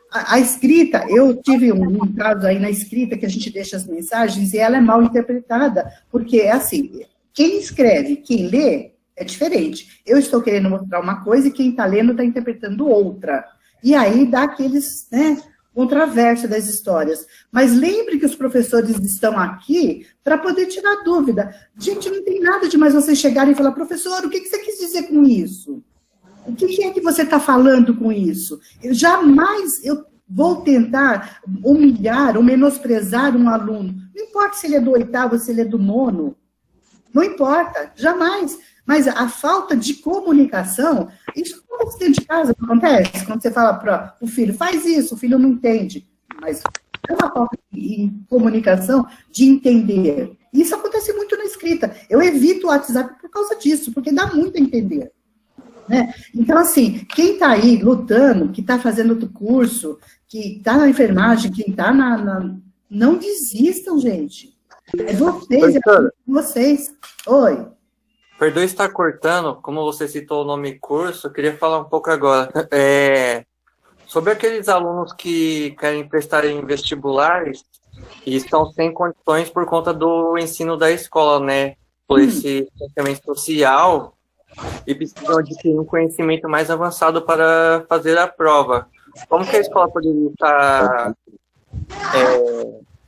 A escrita, eu tive um caso aí na escrita que a gente deixa as mensagens e ela é mal interpretada, porque é assim, quem escreve, quem lê, é diferente. Eu estou querendo mostrar uma coisa e quem está lendo está interpretando outra. E aí dá aqueles, né, controverso das histórias. Mas lembre que os professores estão aqui para poder tirar dúvida. Gente, não tem nada de mais você chegar e falar, professor, o que você quis dizer com isso? O que é que você está falando com isso? Eu jamais vou tentar humilhar ou menosprezar um aluno. Não importa se ele é do 8º ou se ele é do 9º. Não importa, jamais. Mas a falta de comunicação, isso acontece dentro de casa, não acontece? Quando você fala para o filho, faz isso, o filho não entende. Mas é uma falta de comunicação, de entender. Isso acontece muito na escrita. Eu evito o WhatsApp por causa disso, porque dá muito a entender. Né? Então, assim, quem está aí lutando, que está fazendo outro curso, que está na enfermagem, quem está não desistam, gente. É vocês, vocês. Oi. Perdoe estar cortando, como você citou o nome curso, eu queria falar um pouco agora. Sobre aqueles alunos que querem prestar em vestibulares e estão sem condições por conta do ensino da escola, né? Por esse distanciamento social, e precisam adquirir um conhecimento mais avançado para fazer a prova. Como que a escola poderia estar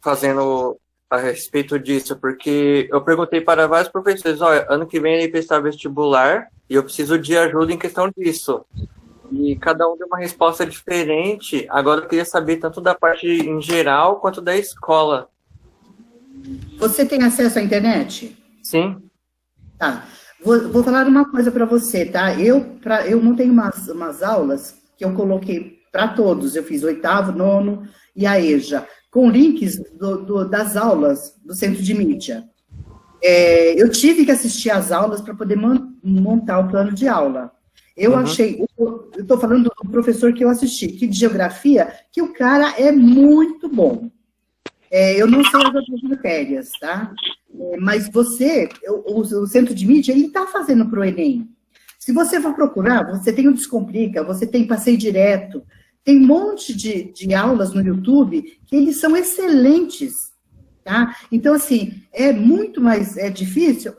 fazendo a respeito disso? Porque eu perguntei para vários professores, olha, ano que vem ele prestar vestibular e eu preciso de ajuda em questão disso. E cada um deu uma resposta diferente. Agora eu queria saber tanto da parte em geral quanto da escola. Você tem acesso à internet? Sim. Tá. Vou falar uma coisa para você, tá? Eu montei umas aulas que eu coloquei para todos. Eu fiz 8º, 9º e a EJA, com links das aulas do Centro de Mídia. Eu tive que assistir às aulas para poder montar o plano de aula. Eu estou falando do professor que eu assisti, que de geografia, que o cara é muito bom. Eu não sei as outras matérias, tá? Mas o Centro de Mídia, ele está fazendo para o Enem. Se você for procurar, você tem o Descomplica, você tem Passeio Direto, tem um monte de aulas no YouTube que eles são excelentes, tá? Então, assim, é muito mais difícil?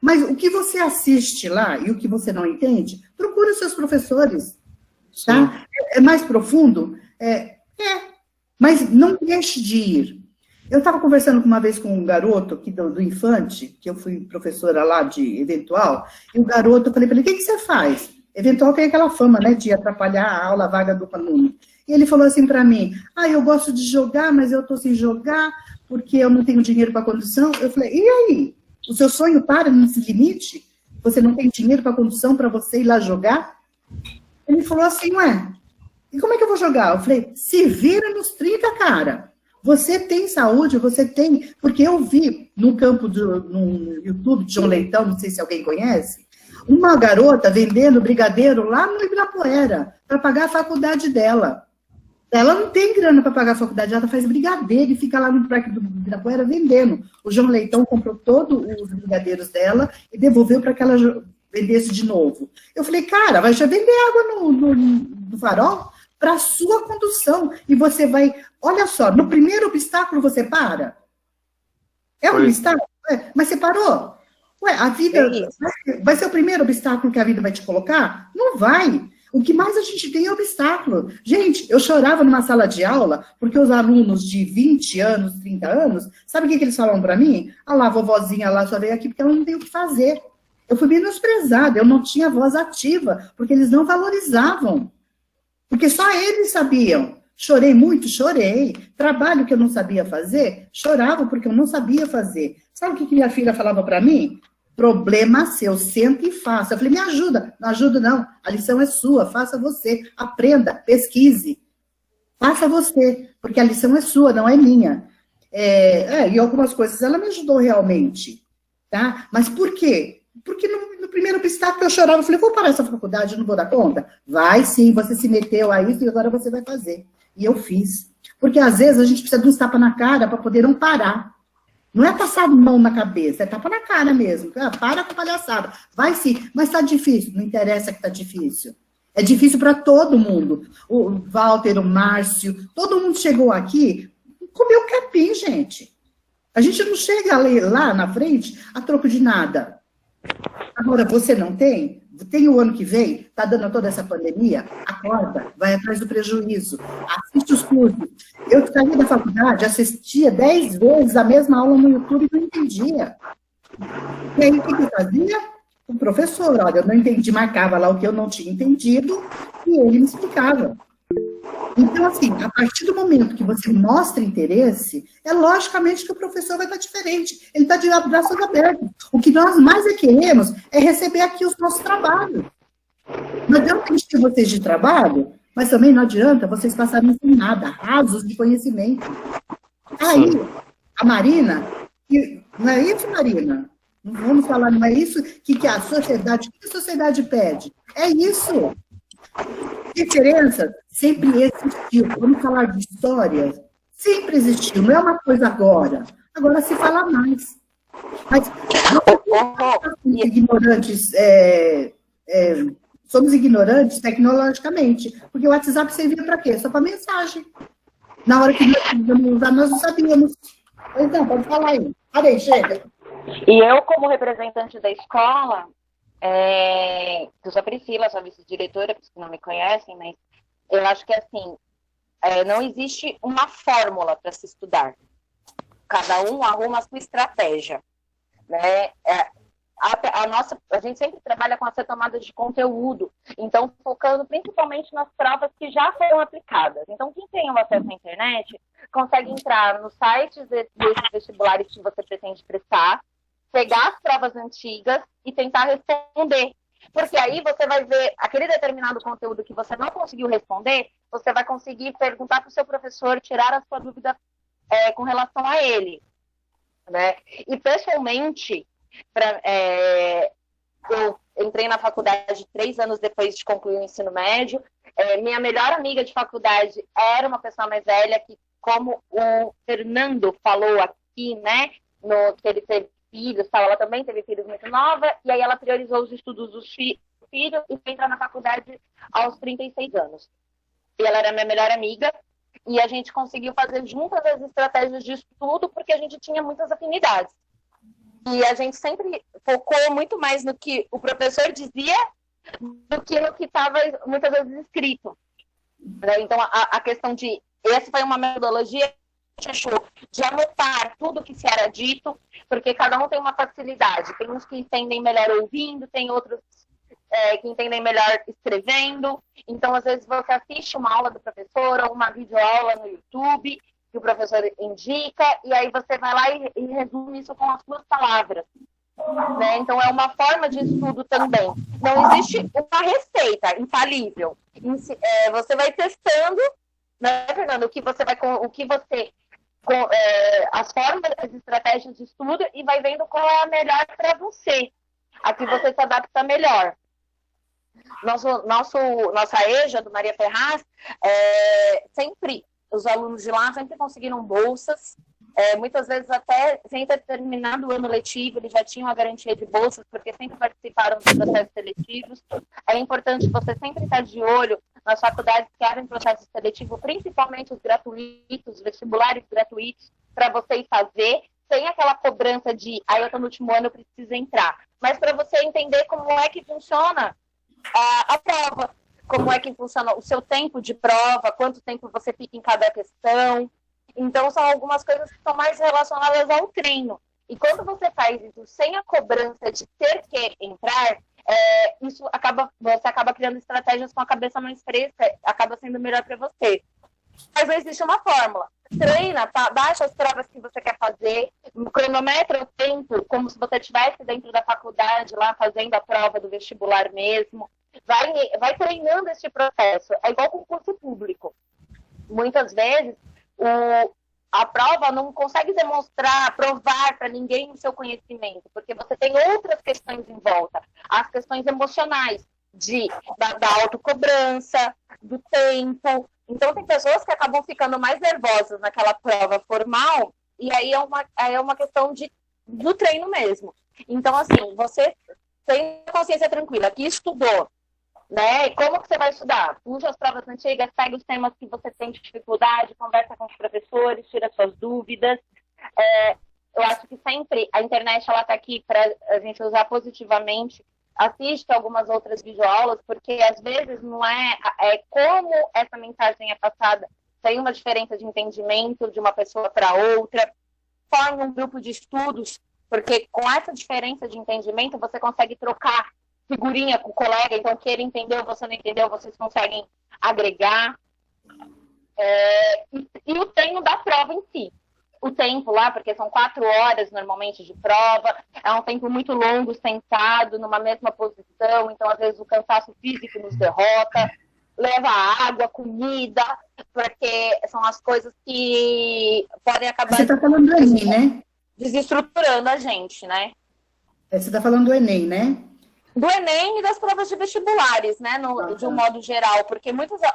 Mas o que você assiste lá e o que você não entende, procura os seus professores, tá? É mais profundo? Mas não deixe de ir. Eu estava conversando uma vez com um garoto aqui do Infante, que eu fui professora lá de Eventual, e o garoto, eu falei para ele, o que você faz? Eventual tem aquela fama, né, de atrapalhar a aula vaga do aluno. E ele falou assim para mim, eu gosto de jogar, mas eu estou sem jogar, porque eu não tenho dinheiro para condução. Eu falei, e aí? O seu sonho para nesse limite? Você não tem dinheiro para condução para você ir lá jogar? Ele falou assim, e como é que eu vou jogar? Eu falei, se vira nos 30, cara. Você tem saúde, você tem... Porque eu vi no campo no YouTube de João Leitão, não sei se alguém conhece, uma garota vendendo brigadeiro lá no Ibirapuera para pagar a faculdade dela. Ela não tem grana para pagar a faculdade, ela faz brigadeiro e fica lá no Parque do Ibirapuera vendendo. O João Leitão comprou todos os brigadeiros dela e devolveu para que ela vendesse de novo. Eu falei, cara, vai já vender água no farol para a sua condução. E você vai... Olha só, no primeiro obstáculo você para? É um obstáculo? Mas você parou? A vida... Vai ser o primeiro obstáculo que a vida vai te colocar? Não vai. O que mais a gente tem é obstáculo. Gente, eu chorava numa sala de aula, porque os alunos de 20 anos, 30 anos, sabe o que eles falam para mim? Lá, vovozinha lá só veio aqui porque ela não tem o que fazer. Eu fui menosprezada, eu não tinha voz ativa, porque eles não valorizavam. Porque só eles sabiam. Chorei muito? Chorei. Trabalho que eu não sabia fazer? Chorava porque eu não sabia fazer. Sabe o que minha filha falava para mim? Problema seu, senta e faça. Eu falei, me ajuda. Não ajuda não, a lição é sua, faça você. Aprenda, pesquise. Faça você, porque a lição é sua, não é minha. E algumas coisas ela me ajudou realmente. Tá? Mas por quê? Porque no primeiro obstáculo eu chorava, eu falei, vou parar essa faculdade, não vou dar conta? Vai sim, você se meteu a isso e agora você vai fazer. E eu fiz. Porque às vezes a gente precisa de uns tapas na cara para poder não parar. Não é passar mão na cabeça, é tapa na cara mesmo. Para com palhaçada. Vai sim, mas tá difícil. Não interessa que tá difícil. É difícil para todo mundo. O Walter, o Márcio, todo mundo chegou aqui, comeu capim, gente. A gente não chega lá na frente a troco de nada. Agora, você não tem? tem o ano que vem, está dando toda essa pandemia, acorda, vai atrás do prejuízo, assiste os cursos. Eu saí da faculdade, assistia 10 vezes a mesma aula no YouTube e não entendia. E aí, o que eu fazia? O professor, olha, eu não entendi, marcava lá o que eu não tinha entendido e ele me explicava. Então, assim, a partir do momento que você mostra interesse, é logicamente que o professor vai estar diferente. Ele está de braços abertos. O que nós mais queremos é receber aqui os nossos trabalhos. Não adianta encher vocês de trabalho, mas também não adianta vocês passarem sem nada, rasos de conhecimento. Aí, a Marina, não é isso, Marina? Não vamos falar, não é isso que a sociedade, o que a sociedade pede? É isso. Diferença sempre existiu. Vamos falar de história? Sempre existiu, não é uma coisa agora. Agora se fala mais. Mas ignorantes, somos ignorantes tecnologicamente, porque o WhatsApp servia para quê? Só para mensagem. Na hora que nós precisamos usar, nós não sabíamos. Pois não, pode falar aí. Parei, chega. E eu, como representante da escola, eu sou a Priscila, sou a vice-diretora, para os que não me conhecem, mas eu acho que, assim, não existe uma fórmula para se estudar. Cada um arruma a sua estratégia, né? A gente sempre trabalha com essa tomada de conteúdo, então focando principalmente nas provas que já foram aplicadas. Então, quem tem o acesso à internet consegue entrar nos sites desses vestibulares que você pretende prestar, pegar as provas antigas e tentar responder. Porque aí você vai ver aquele determinado conteúdo que você não conseguiu responder, você vai conseguir perguntar para o seu professor, tirar a sua dúvida com relação a ele, né? E, pessoalmente, eu entrei na faculdade 3 anos depois de concluir o ensino médio. Minha melhor amiga de faculdade era uma pessoa mais velha que, como o Fernando falou aqui, né, que ele teve filhos, ela também teve filhos muito nova, e aí ela priorizou os estudos dos filhos e foi entrar na faculdade aos 36 anos. E ela era minha melhor amiga, e a gente conseguiu fazer juntas as estratégias de estudo, porque a gente tinha muitas afinidades. E a gente sempre focou muito mais no que o professor dizia do que no que estava muitas vezes escrito. Então, a questão de... Essa foi uma metodologia que a gente achou de anotar tudo que se era dito, porque cada um tem uma facilidade. Tem uns que entendem melhor ouvindo, tem outros que entendem melhor escrevendo. Então, às vezes, você assiste uma aula do professor ou uma videoaula no YouTube que o professor indica, e aí você vai lá e resume isso com as suas palavras. Né? Então, é uma forma de estudo também. Não existe uma receita infalível. Você vai testando, né, Fernando, as formas, as estratégias de estudo, e vai vendo qual é a melhor para você, a que você se adapta melhor. Nossa EJA, do Maria Ferraz, os alunos de lá sempre conseguiram bolsas, muitas vezes até sem ter terminado o ano letivo, eles já tinham a garantia de bolsas, porque sempre participaram dos processos seletivos. É importante você sempre estar de olho nas faculdades que abrem processo seletivo, principalmente os gratuitos, vestibulares gratuitos, para você ir fazer, sem aquela cobrança de, eu estou no último ano, eu preciso entrar. Mas para você entender como é que funciona a prova, como é que funciona o seu tempo de prova, quanto tempo você fica em cada questão. Então, são algumas coisas que são mais relacionadas ao treino. E quando você faz isso sem a cobrança de ter que entrar, você acaba criando estratégias com a cabeça mais fresca, acaba sendo melhor para você. Mas não existe uma fórmula. Treina, baixa as provas que você quer fazer, cronometra o tempo, como se você estivesse dentro da faculdade, lá fazendo a prova do vestibular mesmo. Vai treinando esse processo. É igual concurso público. Muitas vezes, a prova não consegue provar para ninguém o seu conhecimento, porque você tem outras questões em volta. As questões emocionais, da autocobrança, do tempo. Então, tem pessoas que acabam ficando mais nervosas naquela prova formal, e aí é uma questão do treino mesmo. Então, assim, você tem consciência tranquila, que estudou, né? Como que você vai estudar? Puxa as provas antigas, pega os temas que você tem dificuldade, conversa com os professores, tira suas dúvidas. Eu acho que sempre a internet está aqui para a gente usar positivamente, assiste algumas outras videoaulas, porque às vezes não é como essa mensagem é passada, tem uma diferença de entendimento de uma pessoa para outra, forme um grupo de estudos, porque com essa diferença de entendimento você consegue trocar figurinha com o colega, então que ele entendeu, você não entendeu, vocês conseguem agregar. E o treino da prova em si. O tempo lá, porque são 4 horas normalmente de prova, é um tempo muito longo sentado numa mesma posição, então às vezes o cansaço físico nos derrota, leva água, comida, porque são as coisas que podem acabar... Você está falando do Enem, né? Desestruturando a gente, né? Você está falando do Enem, né? Do Enem e das provas de vestibulares, né, de um modo geral, porque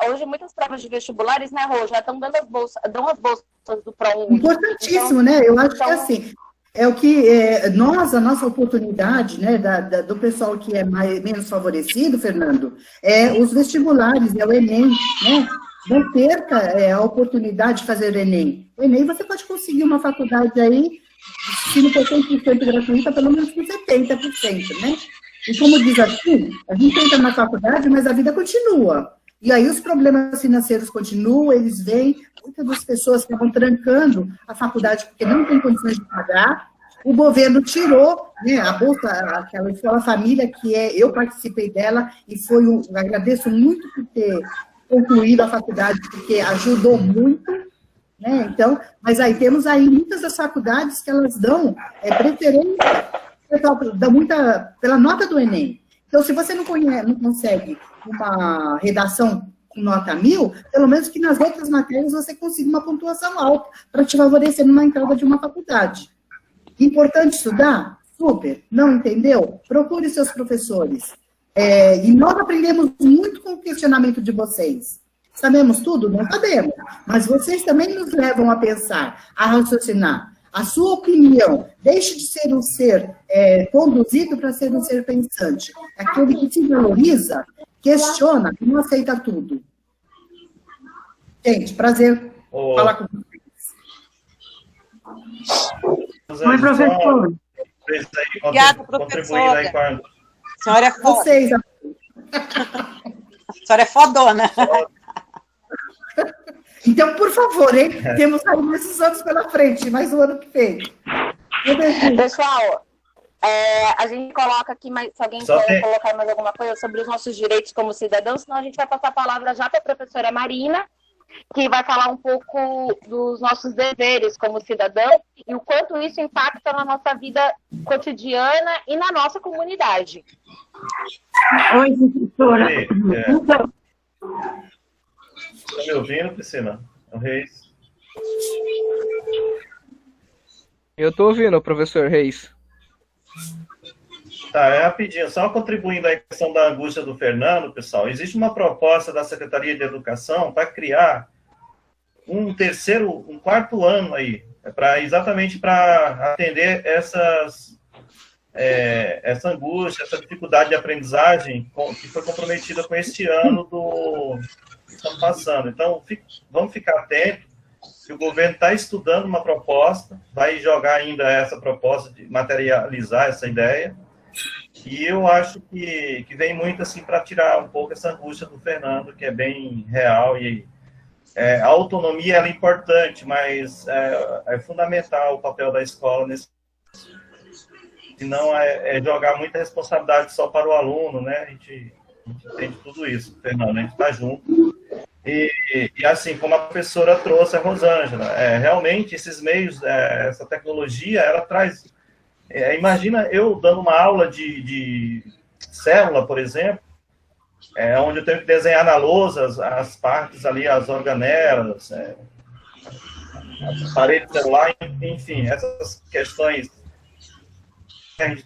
hoje muitas provas de vestibulares, né, Rô, já estão dando as bolsas do ProUni. Importantíssimo, então, né? Eu acho que assim, é o que a nossa oportunidade, né, do pessoal que é menos favorecido, Fernando, é os vestibulares, é o Enem, né? Não perca a oportunidade de fazer o Enem. O Enem você pode conseguir uma faculdade aí, se não for 100% gratuita, pelo menos com 70%, né? E como diz aqui, a gente entra na faculdade, mas a vida continua. E aí os problemas financeiros continuam, eles vêm, muitas das pessoas acabam trancando a faculdade porque não tem condições de pagar. O governo tirou, né, a bolsa, aquela escola família, que eu participei dela, e agradeço muito por ter concluído a faculdade, porque ajudou muito, né? Então, mas aí temos aí muitas das faculdades que elas dão preferência pela nota do Enem. Então, se você não consegue uma redação com nota 1000, pelo menos que nas outras matérias você consiga uma pontuação alta para te favorecer numa entrada de uma faculdade. Importante estudar? Super. Não entendeu? Procure seus professores. E nós aprendemos muito com o questionamento de vocês. Sabemos tudo? Não sabemos. Mas vocês também nos levam a pensar, a raciocinar. A sua opinião deixe de ser um ser conduzido para ser um ser pensante. Aquele que se valoriza, questiona e não aceita tudo. Gente, prazer falar com vocês. Oi, professor. Obrigada, professora. A senhora é foda. Vocês. A senhora é fodona. Então, por favor, hein? Temos aí esses anos pela frente, mais um ano que vem. Pessoal, a gente coloca aqui, se alguém quer colocar mais alguma coisa sobre os nossos direitos como cidadãos, senão a gente vai passar a palavra já para a professora Marina, que vai falar um pouco dos nossos deveres como cidadão e o quanto isso impacta na nossa vida cotidiana e na nossa comunidade. Oi, professora. Está me ouvindo, Priscila? O Reis. Eu estou ouvindo, professor Reis. Tá, rapidinho, só contribuindo à questão da angústia do Fernando, pessoal. Existe uma proposta da Secretaria de Educação para criar um quarto ano aí, exatamente para atender essa angústia, essa dificuldade de aprendizagem que foi comprometida com este ano que estamos passando. Então, vamos ficar atentos, que o governo está estudando uma proposta, vai jogar ainda essa proposta de materializar essa ideia, e eu acho que vem muito assim para tirar um pouco essa angústia do Fernando, que é bem real, e a autonomia ela é importante, mas é fundamental o papel da escola nesse. Senão é jogar muita responsabilidade só para o aluno, né? A gente entende tudo isso, Fernando, a gente está junto. E assim, como a professora trouxe, a Rosângela, realmente esses meios, essa tecnologia, ela traz... imagina eu dando uma aula de célula, por exemplo, onde eu tenho que desenhar na lousa as partes ali, as organelas, a parede celular, enfim, essas questões que a gente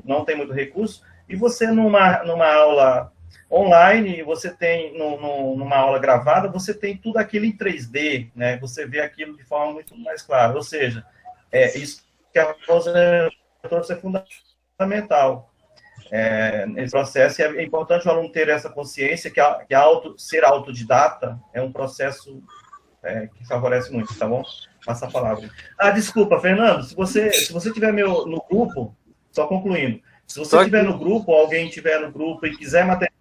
não tem muito recurso, e você numa aula online, você tem, numa aula gravada, você tem tudo aquilo em 3D, né? Você vê aquilo de forma muito mais clara, ou seja, isso que a Rosângela trouxe é fundamental. Nesse processo, é importante o aluno ter essa consciência que ser autodidata é um processo que favorece muito, tá bom? Passa a palavra. Desculpa, Fernando, se você tiver no grupo, só concluindo, Se você estiver no grupo, ou alguém estiver no grupo e quiser material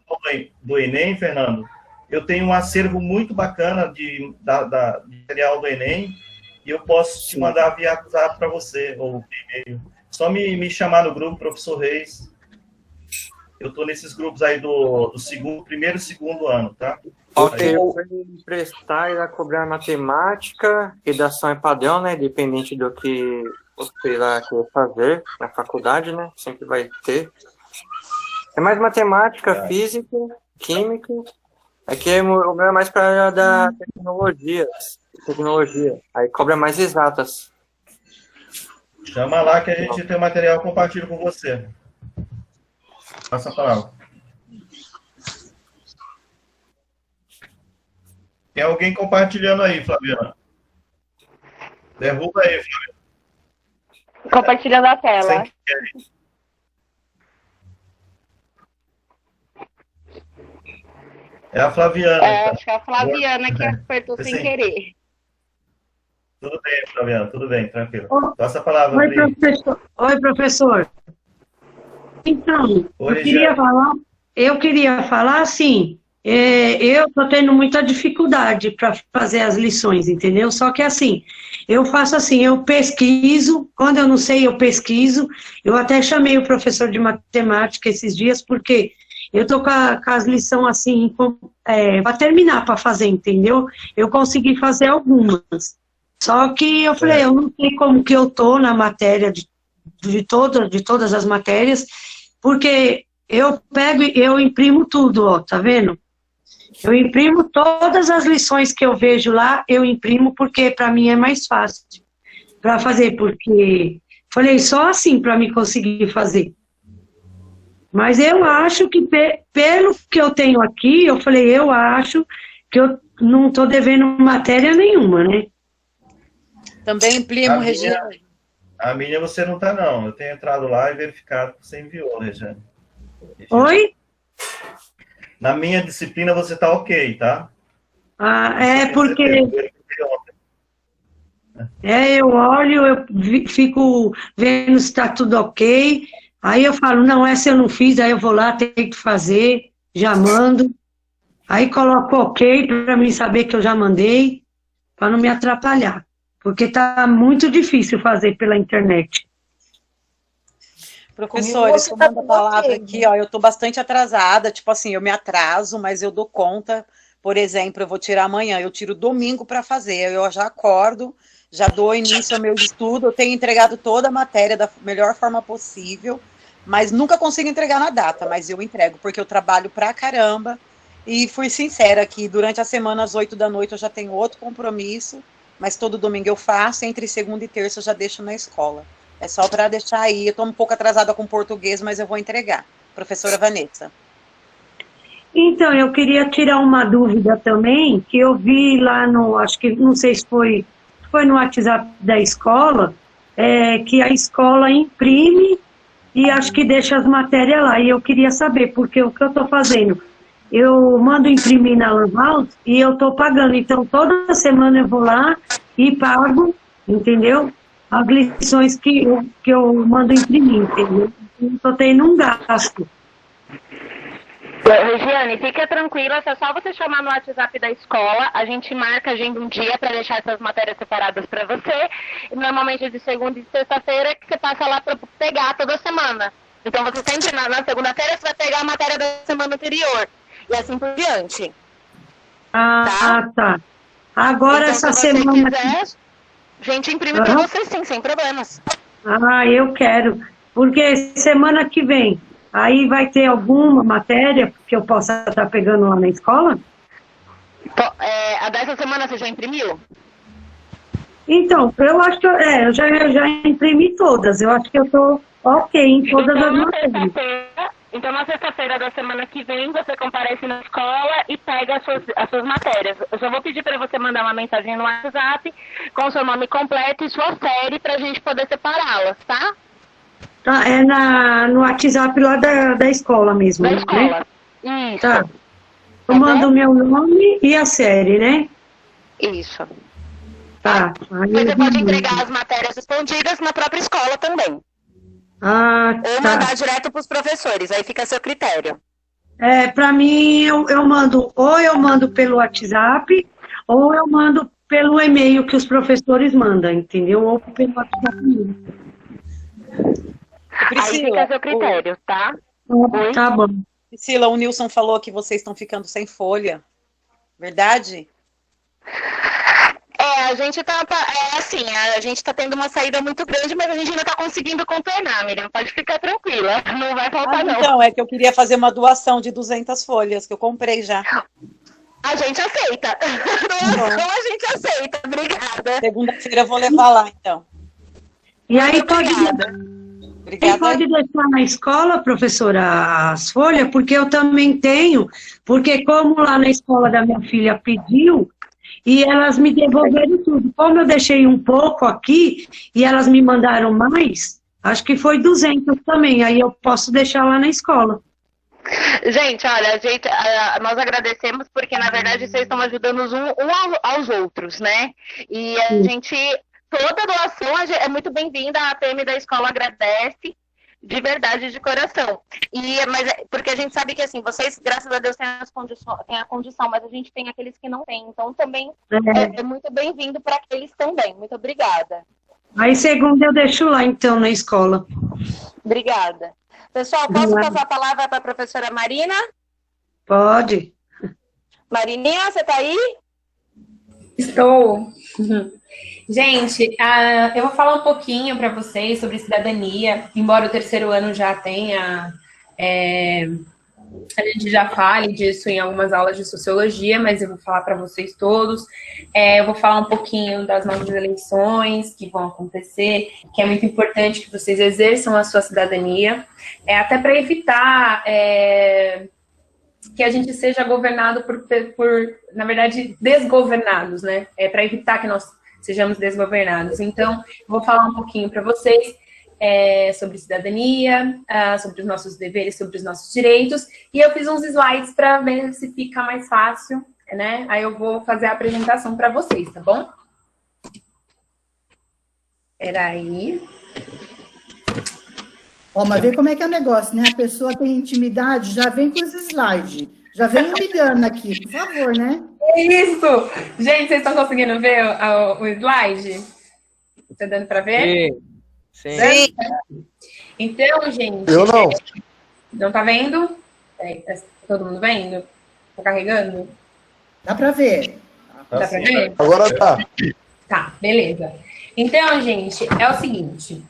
do Enem, Fernando, eu tenho um acervo muito bacana de material do Enem e eu posso te mandar via WhatsApp para você, ou e-mail. Só me chamar no grupo, professor Reis. Eu estou nesses grupos aí do primeiro e segundo ano, tá? Ok, eu vou emprestar e vai cobrar matemática, redação e padrão, né? Dependente do que você vai querer fazer na faculdade, né? Sempre vai ter. É mais matemática, física, química. Aqui o meu é mais para a área da tecnologia. Aí cobra mais exatas. Chama lá que a gente tem o material, compartilho com você. Passa a palavra. Tem alguém compartilhando aí, Flaviana? Derruba aí, Flaviana. Compartilhando a tela. É a Flaviana. Acho que é a Flaviana que apertou sem querer. Tudo bem, Flaviana, tudo bem, tranquilo. Passa a palavra. Oi, professor. Então, Oi, eu queria falar assim, eu estou tendo muita dificuldade para fazer as lições, entendeu? Só que assim, eu faço assim, eu pesquiso, quando eu não sei, eu pesquiso. Eu até chamei o professor de matemática esses dias, porque eu estou com as lições assim, para terminar para fazer, entendeu? Eu consegui fazer algumas. Só que eu falei, eu não sei como que eu estou na matéria de todas as matérias, porque eu pego e eu imprimo tudo, ó, tá vendo? Eu imprimo todas as lições que eu vejo lá, eu imprimo porque para mim é mais fácil para fazer, porque falei só assim para me conseguir fazer. Mas eu acho que pelo que eu tenho aqui, eu falei, eu acho que eu não estou devendo matéria nenhuma, né? Também imprimo, Regiane. A minha você não tá, não. Eu tenho entrado lá e verificado que você enviou, Regiane. Oi? Na minha disciplina você tá ok, tá? Porque... eu olho, eu fico vendo se tá tudo ok. Aí eu falo, não, essa eu não fiz, aí eu vou lá, tenho que fazer, já mando. Aí coloco ok para mim saber que eu já mandei, para não me atrapalhar. Porque tá muito difícil fazer pela internet. Professores, tomando a palavra aqui, ó, eu estou bastante atrasada, tipo assim, eu me atraso, mas eu dou conta. Por exemplo, eu vou tirar amanhã, eu tiro domingo para fazer, eu já acordo, já dou início ao meu estudo, eu tenho entregado toda a matéria da melhor forma possível, mas nunca consigo entregar na data, mas eu entrego, porque eu trabalho pra caramba, e fui sincera que durante a semana, às 8 da noite, eu já tenho outro compromisso, mas todo domingo eu faço, entre segunda e terça eu já deixo na escola. É só para deixar aí, eu estou um pouco atrasada com português, mas eu vou entregar. Professora Vanessa. Então, eu queria tirar uma dúvida também, que eu vi lá no, acho que, não sei se foi no WhatsApp da escola, que a escola imprime e acho que deixa as matérias lá. E eu queria saber, porque o que eu estou fazendo? Eu mando imprimir na Lan House e eu estou pagando. Então, toda semana eu vou lá e pago, entendeu? As lições que eu mando imprimir, entendeu? Estou tendo um gasto. Regiane, fica tranquila, é só você chamar no WhatsApp da escola, a gente marca, agenda um dia para deixar essas matérias separadas para você, e normalmente é de segunda e sexta-feira que você passa lá para pegar toda semana. Então você sempre, na segunda-feira, você vai pegar a matéria da semana anterior. E assim por diante. Tá. Agora, então, essa semana... quiser, a gente imprime para você sim, sem problemas. Eu quero. Porque semana que vem, aí vai ter alguma matéria que eu possa estar pegando lá na escola? A dessa semana você já imprimiu? Então, eu acho que eu já imprimi todas. Eu acho que eu estou ok em todas as matérias. Então, na sexta-feira da semana que vem, você comparece na escola e pega as suas matérias. Eu só vou pedir para você mandar uma mensagem no WhatsApp com seu nome completo e sua série para a gente poder separá-las, tá? É no WhatsApp lá da escola mesmo, da né? escola, isso. Tá. Eu mando o meu nome e a série, né? Isso. Tá. Aí você pode entregar as matérias respondidas na própria escola também. Ou mandar direto para os professores, aí fica a seu critério. Para mim, eu mando pelo WhatsApp, ou eu mando pelo e-mail que os professores mandam, entendeu? Ou pelo WhatsApp mesmo. Aí fica a seu critério, tá? Tá bom. Priscila, o Nilson falou que vocês estão ficando sem folha. Verdade? A gente tá, a gente tá tendo uma saída muito grande, mas a gente ainda tá conseguindo contornar, Miriam, pode ficar tranquila, não vai faltar não. Então, é que eu queria fazer uma doação de 200 folhas, que eu comprei já. A gente aceita, doação a gente aceita, obrigada. Segunda-feira eu vou levar lá, então. E aí pode Obrigada. deixar na escola, professora, as folhas, porque eu também tenho, porque como lá na escola da minha filha pediu, e elas me devolveram tudo. Como eu deixei um pouco aqui, e elas me mandaram mais, acho que foi 200 também, aí eu posso deixar lá na escola. Gente, olha, nós agradecemos porque, na verdade, vocês estão ajudando aos outros, né? E a gente, toda doação é muito bem-vinda, a PM da escola agradece, de verdade, de coração. Mas porque a gente sabe que, assim, vocês, graças a Deus, têm a condição, mas a gente tem aqueles que não têm. Então, também é muito bem-vindo para aqueles também. Muito obrigada. Aí, segunda, eu deixo lá, então, na escola. Obrigada. Pessoal, posso passar a palavra para a professora Marina? Pode. Marininha, você está aí? Estou. Gente, eu vou falar um pouquinho para vocês sobre cidadania, embora o terceiro ano já tenha, a gente já fale disso em algumas aulas de sociologia, mas eu vou falar para vocês todos. Eu vou falar um pouquinho das novas eleições que vão acontecer, que é muito importante que vocês exerçam a sua cidadania, até para evitar que a gente seja governado por, na verdade, desgovernados, né? Para evitar que nós sejamos desgovernados. Então, eu vou falar um pouquinho para vocês sobre cidadania, sobre os nossos deveres, sobre os nossos direitos, e eu fiz uns slides para ver se fica mais fácil, né? Aí eu vou fazer a apresentação para vocês, tá bom? Peraí. Mas vê como é que é o negócio, né? A pessoa tem intimidade, já vem com os slides. Já vem ligando aqui, por favor, né? É isso! Gente, vocês estão conseguindo ver o slide? Tá dando para ver? Sim. Então, gente... Eu não. Não tá vendo? Tá todo mundo vendo? Tá carregando? Dá para ver. Dá para ver? Agora tá. Tá, beleza. Então, gente, é o seguinte.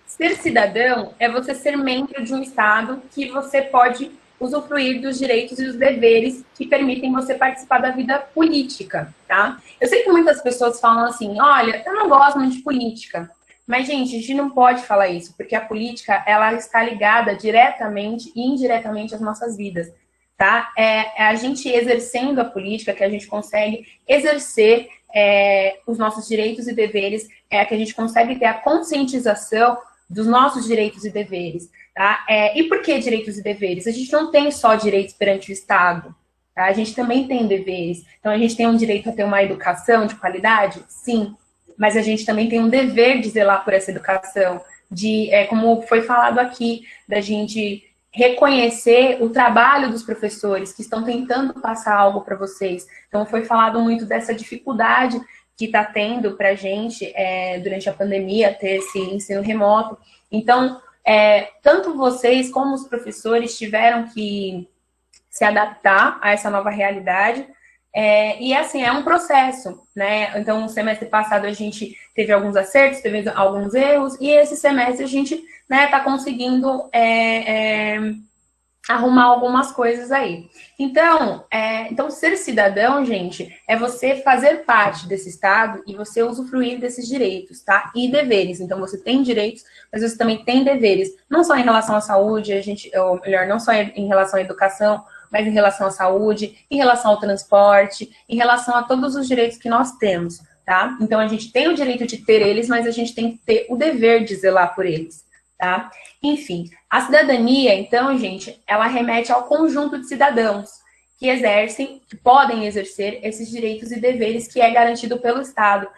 Ser cidadão é você ser membro de um Estado que você pode usufruir dos direitos e dos deveres que permitem você participar da vida política, tá? Eu sei que muitas pessoas falam assim, olha, eu não gosto muito de política. Mas, gente, a gente não pode falar isso, porque a política, ela está ligada diretamente e indiretamente às nossas vidas, tá? É a gente exercendo a política que a gente consegue exercer os nossos direitos e deveres, que a gente consegue ter a conscientização dos nossos direitos e deveres, tá? E por que direitos e deveres? A gente não tem só direitos perante o Estado, tá? A gente também tem deveres. Então, a gente tem um direito a ter uma educação de qualidade? Sim. Mas a gente também tem um dever de zelar por essa educação, como foi falado aqui, da gente reconhecer o trabalho dos professores que estão tentando passar algo para vocês. Então, foi falado muito dessa dificuldade que está tendo para a gente durante a pandemia, ter esse ensino remoto. Então, tanto vocês como os professores tiveram que se adaptar a essa nova realidade. E assim, é um processo, né? Então, no semestre passado a gente teve alguns acertos, teve alguns erros, e esse semestre a gente tá conseguindo arrumar algumas coisas aí. Então, ser cidadão, gente, é você fazer parte desse Estado e você usufruir desses direitos, tá? E deveres. Então, você tem direitos, mas você também tem deveres. Não só em relação à saúde, ou melhor, não só em relação à educação, mas em relação à saúde, em relação ao transporte, em relação a todos os direitos que nós temos, tá? Então, a gente tem o direito de ter eles, mas a gente tem que ter o dever de zelar por eles, tá? Enfim, a cidadania, então, gente, ela remete ao conjunto de cidadãos que que podem exercer esses direitos e deveres que é garantido pelo Estado.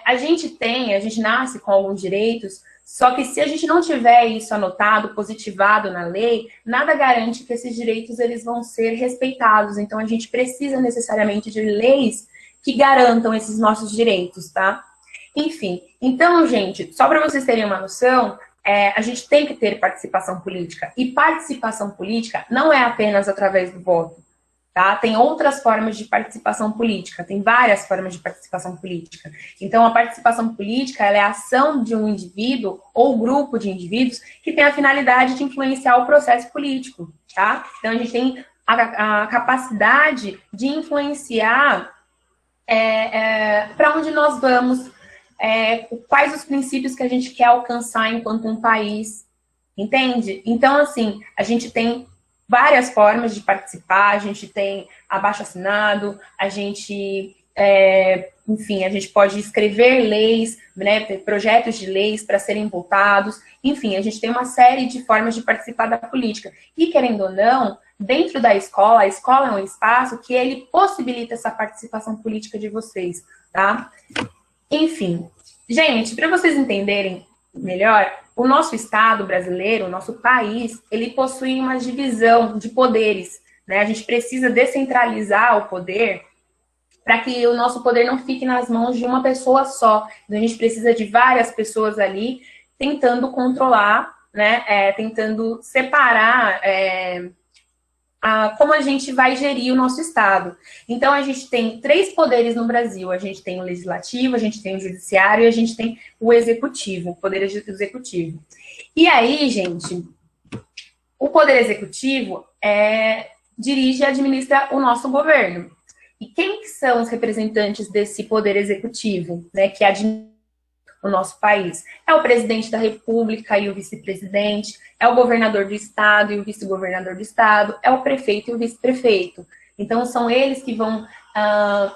A gente nasce com alguns direitos, Só que se a gente não tiver isso anotado, positivado na lei, nada garante que esses direitos eles vão ser respeitados. Então, a gente precisa necessariamente de leis que garantam esses nossos direitos, tá? Enfim, então, gente, só para vocês terem uma noção, a gente tem que ter participação política. E participação política não é apenas através do voto, tá? Tem outras formas de participação política, tem várias formas de participação política. Então, a participação política ela é a ação de um indivíduo ou grupo de indivíduos que tem a finalidade de influenciar o processo político, tá? Então, a gente tem a capacidade de influenciar para onde nós vamos, quais os princípios que a gente quer alcançar enquanto um país, entende? Então, assim, a gente tem várias formas de participar, a gente tem abaixo-assinado, a gente, enfim, a gente pode escrever leis, né, ter projetos de leis para serem votados, enfim, a gente tem uma série de formas de participar da política. E, querendo ou não, dentro da escola, a escola é um espaço que ele possibilita essa participação política de vocês, tá? Enfim, gente, para vocês entenderem melhor, o nosso Estado brasileiro, o nosso país, ele possui uma divisão de poderes, né? A gente precisa descentralizar o poder para que o nosso poder não fique nas mãos de uma pessoa só. Então, a gente precisa de várias pessoas ali tentando controlar, né? Tentando separar como a gente vai gerir o nosso Estado. Então, a gente tem 3 poderes no Brasil. A gente tem o legislativo, a gente tem o judiciário e a gente tem o executivo, o poder executivo. E aí, gente, o poder executivo dirige e administra o nosso governo. E quem que são os representantes desse poder executivo, né, que administra o nosso país? É o presidente da República e o vice-presidente, é o governador do estado e o vice-governador do estado, é o prefeito e o vice-prefeito. Então, são eles que vão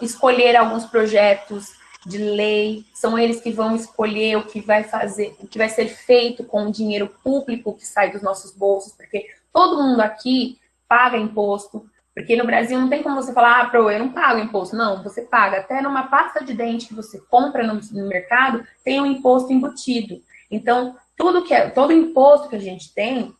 escolher alguns projetos de lei, são eles que vão escolher o que vai fazer, o que vai ser feito com o dinheiro público que sai dos nossos bolsos, porque todo mundo aqui paga imposto. Porque no Brasil não tem como você falar, eu não pago imposto. Não, você paga. Até numa pasta de dente que você compra no mercado, tem um imposto embutido. Então, todo imposto que a gente tem,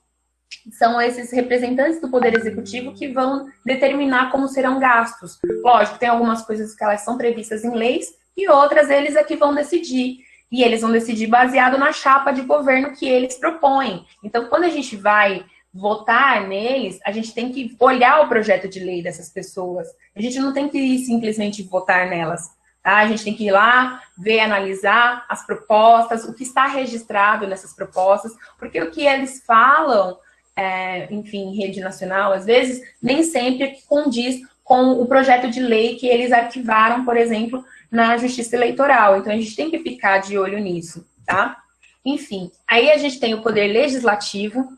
são esses representantes do Poder Executivo que vão determinar como serão gastos. Lógico, tem algumas coisas que elas são previstas em leis e outras eles é que vão decidir. E eles vão decidir baseado na chapa de governo que eles propõem. Então, quando a gente vai votar neles, a gente tem que olhar o projeto de lei dessas pessoas. A gente não tem que simplesmente votar nelas, tá? A gente tem que ir lá, ver, analisar as propostas, o que está registrado nessas propostas, porque o que eles falam, enfim, em rede nacional, às vezes, nem sempre condiz com o projeto de lei que eles arquivaram, por exemplo, na Justiça Eleitoral. Então, a gente tem que ficar de olho nisso, tá? Enfim, aí a gente tem o poder legislativo,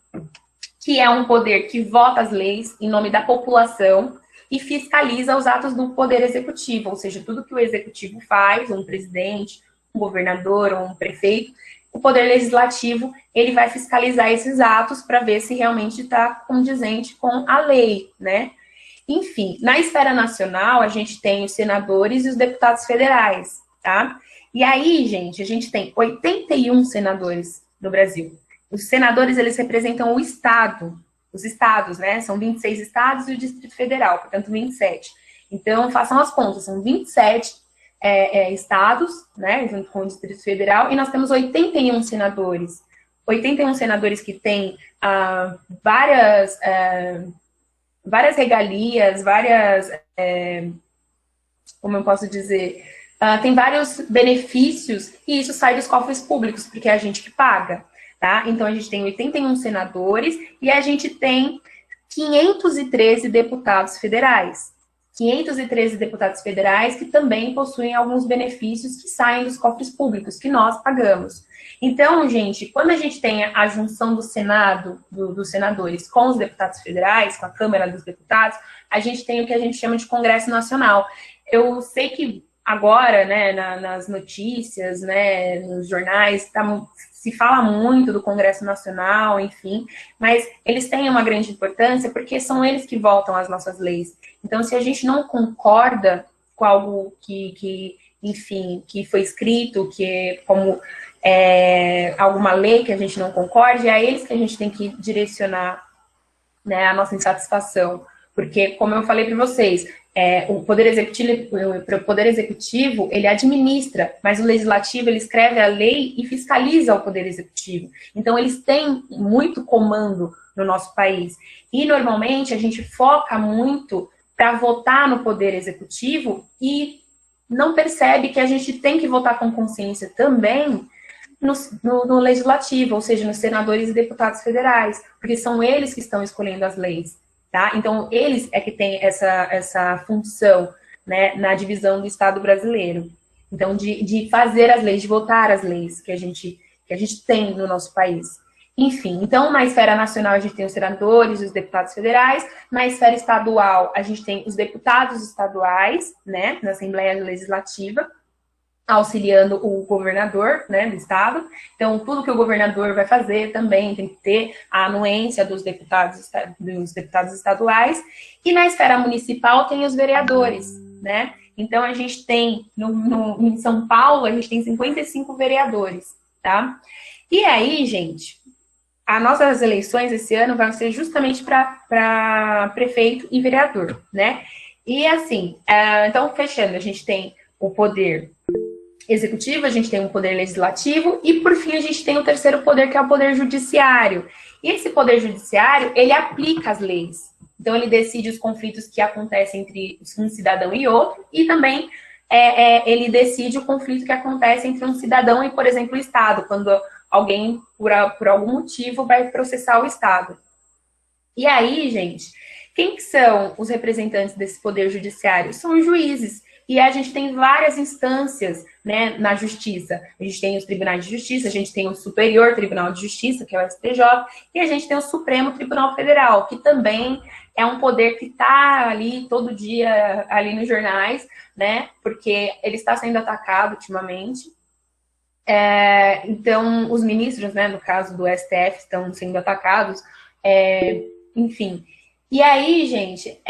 que é um poder que vota as leis em nome da população e fiscaliza os atos do poder executivo, ou seja, tudo que o executivo faz, um presidente, um governador ou um prefeito, o poder legislativo, ele vai fiscalizar esses atos para ver se realmente está condizente com a lei, né? Enfim, na esfera nacional, a gente tem os senadores e os deputados federais, tá? E aí, gente, a gente tem 81 senadores no Brasil. Os senadores, eles representam o Estado, os estados, né? São 26 estados e o Distrito Federal, portanto, 27. Então, façam as contas, são 27 estados, né? Junto com o Distrito Federal, e nós temos 81 senadores. 81 senadores que têm várias regalias, como eu posso dizer, tem vários benefícios, e isso sai dos cofres públicos, porque é a gente que paga. Tá? Então, a gente tem 81 senadores e a gente tem 513 deputados federais. 513 deputados federais que também possuem alguns benefícios que saem dos cofres públicos, que nós pagamos. Então, gente, quando a gente tem a junção do Senado, dos senadores com os deputados federais, com a Câmara dos Deputados, a gente tem o que a gente chama de Congresso Nacional. Eu sei que agora, né, nas notícias, né, nos jornais, se fala muito do Congresso Nacional, enfim, mas eles têm uma grande importância porque são eles que votam as nossas leis. Então, se a gente não concorda com algo que enfim, que foi escrito, alguma lei que a gente não concorde, é a eles que a gente tem que direcionar, né, a nossa insatisfação. Porque, como eu falei para vocês, o Poder Executivo, ele administra, mas o Legislativo, ele escreve a lei e fiscaliza o Poder Executivo. Então, eles têm muito comando no nosso país. E, normalmente, a gente foca muito para votar no Poder Executivo e não percebe que a gente tem que votar com consciência também no Legislativo, ou seja, nos senadores e deputados federais, porque são eles que estão escolhendo as leis, tá? Então, eles é que têm essa função, né, na divisão do Estado brasileiro. Então, de fazer as leis, de votar as leis que a gente tem no nosso país. Enfim, então, na esfera nacional, a gente tem os senadores, os deputados federais. Na esfera estadual, a gente tem os deputados estaduais, né, na Assembleia Legislativa, auxiliando o governador, né, do estado. Então, tudo que o governador vai fazer também tem que ter a anuência dos deputados estaduais. E na esfera municipal tem os vereadores, né? Então, a gente tem, em São Paulo, a gente tem 55 vereadores, tá? E aí, gente, as nossas eleições esse ano vão ser justamente para prefeito e vereador, né? E assim, então, fechando, a gente tem o poder executivo, a gente tem um poder legislativo e, por fim, a gente tem o terceiro poder, que é o poder judiciário. E esse poder judiciário, ele aplica as leis. Então, ele decide os conflitos que acontecem entre um cidadão e outro e também ele decide o conflito que acontece entre um cidadão e, por exemplo, o Estado, quando alguém, por algum motivo, vai processar o Estado. E aí, gente, quem que são os representantes desse poder judiciário? São os juízes. E a gente tem várias instâncias, né, na justiça. A gente tem os tribunais de justiça, a gente tem o Superior Tribunal de Justiça, que é o STJ, e a gente tem o Supremo Tribunal Federal, que também é um poder que está ali todo dia, ali nos jornais, né, porque ele está sendo atacado ultimamente. Então, os ministros, né, no caso do STF, estão sendo atacados, enfim. E aí, gente,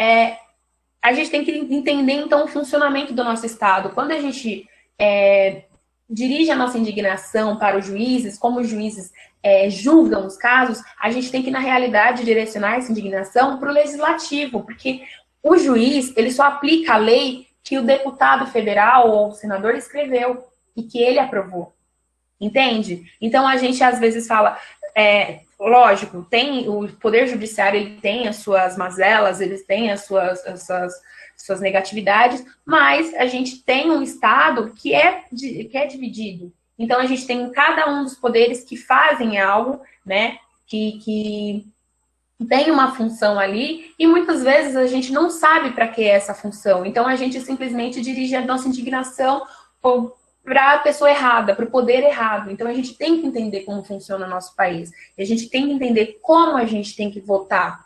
a gente tem que entender, então, o funcionamento do nosso Estado. Quando a gente dirige a nossa indignação para os juízes, como os juízes julgam os casos, a gente tem que, na realidade, direcionar essa indignação para o legislativo, porque o juiz, ele só aplica a lei que o deputado federal ou o senador escreveu e que ele aprovou. Entende? Então, a gente, às vezes, fala... lógico, o Poder Judiciário, ele tem as suas mazelas, eles têm as suas negatividades, mas a gente tem um Estado que é dividido. Então, a gente tem cada um dos poderes que fazem algo, né, que tem uma função ali, e muitas vezes a gente não sabe para que é essa função. Então, a gente simplesmente dirige a nossa indignação para a pessoa errada, para o poder errado. Então, a gente tem que entender como funciona o nosso país. E a gente tem que entender como a gente tem que votar,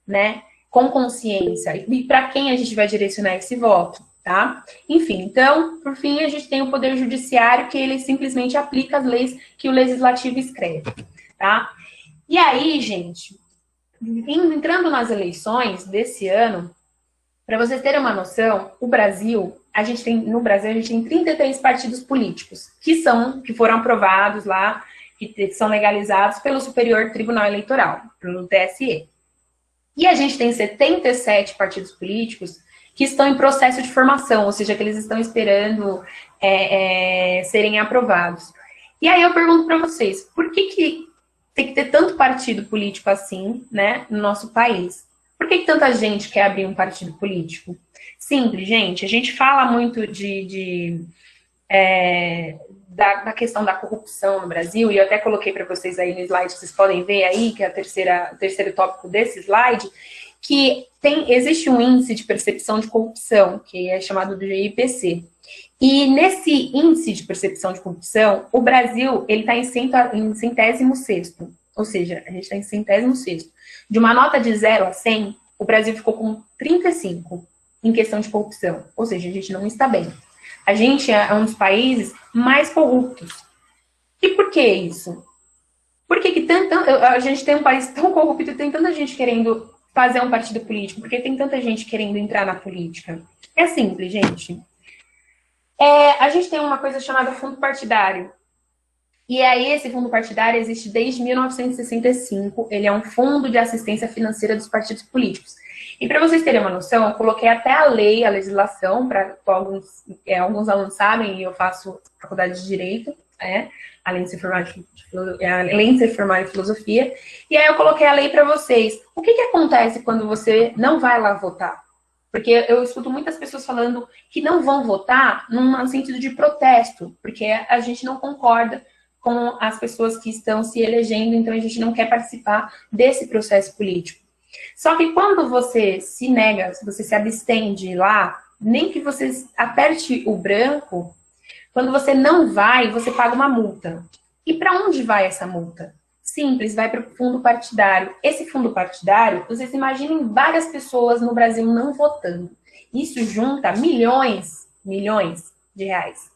né? Com consciência. E para quem a gente vai direcionar esse voto, tá? Enfim, então, por fim, a gente tem o Poder Judiciário, que ele simplesmente aplica as leis que o Legislativo escreve, tá? E aí, gente, entrando nas eleições desse ano, para vocês terem uma noção, no Brasil, a gente tem 33 partidos políticos que foram aprovados lá, que são legalizados pelo Superior Tribunal Eleitoral, pelo TSE. E a gente tem 77 partidos políticos que estão em processo de formação, ou seja, que eles estão esperando serem aprovados. E aí eu pergunto para vocês, por que tem que ter tanto partido político assim, né, no nosso país? Por que tanta gente quer abrir um partido político? Simples, gente. A gente fala muito da questão da corrupção no Brasil, e eu até coloquei para vocês aí no slide, que vocês podem ver aí, que é o terceiro tópico desse slide, que existe um índice de percepção de corrupção, que é chamado de IPC. E nesse índice de percepção de corrupção, o Brasil está em 106º. Ou seja, a gente está em 106º. De uma nota de 0 a 100, o Brasil ficou com 35 em questão de corrupção. Ou seja, a gente não está bem. A gente é um dos países mais corruptos. E por que isso? Por que a gente tem um país tão corrupto e tem tanta gente querendo fazer um partido político? Por que tem tanta gente querendo entrar na política? É simples, gente. A gente tem uma coisa chamada fundo partidário. E aí, esse fundo partidário existe desde 1965, ele é um fundo de assistência financeira dos partidos políticos. E para vocês terem uma noção, eu coloquei até a lei, a legislação, para alguns alunos sabem, eu faço faculdade de Direito, além de ser formada em Filosofia, e aí eu coloquei a lei para vocês. O que acontece quando você não vai lá votar? Porque eu escuto muitas pessoas falando que não vão votar num sentido de protesto, porque a gente não concorda com as pessoas que estão se elegendo, então a gente não quer participar desse processo político. Só que quando você se nega, se você se abstém de ir lá, nem que você aperte o branco, quando você não vai, você paga uma multa. E para onde vai essa multa? Simples, vai para o fundo partidário. Esse fundo partidário, vocês imaginem várias pessoas no Brasil não votando. Isso junta milhões de reais.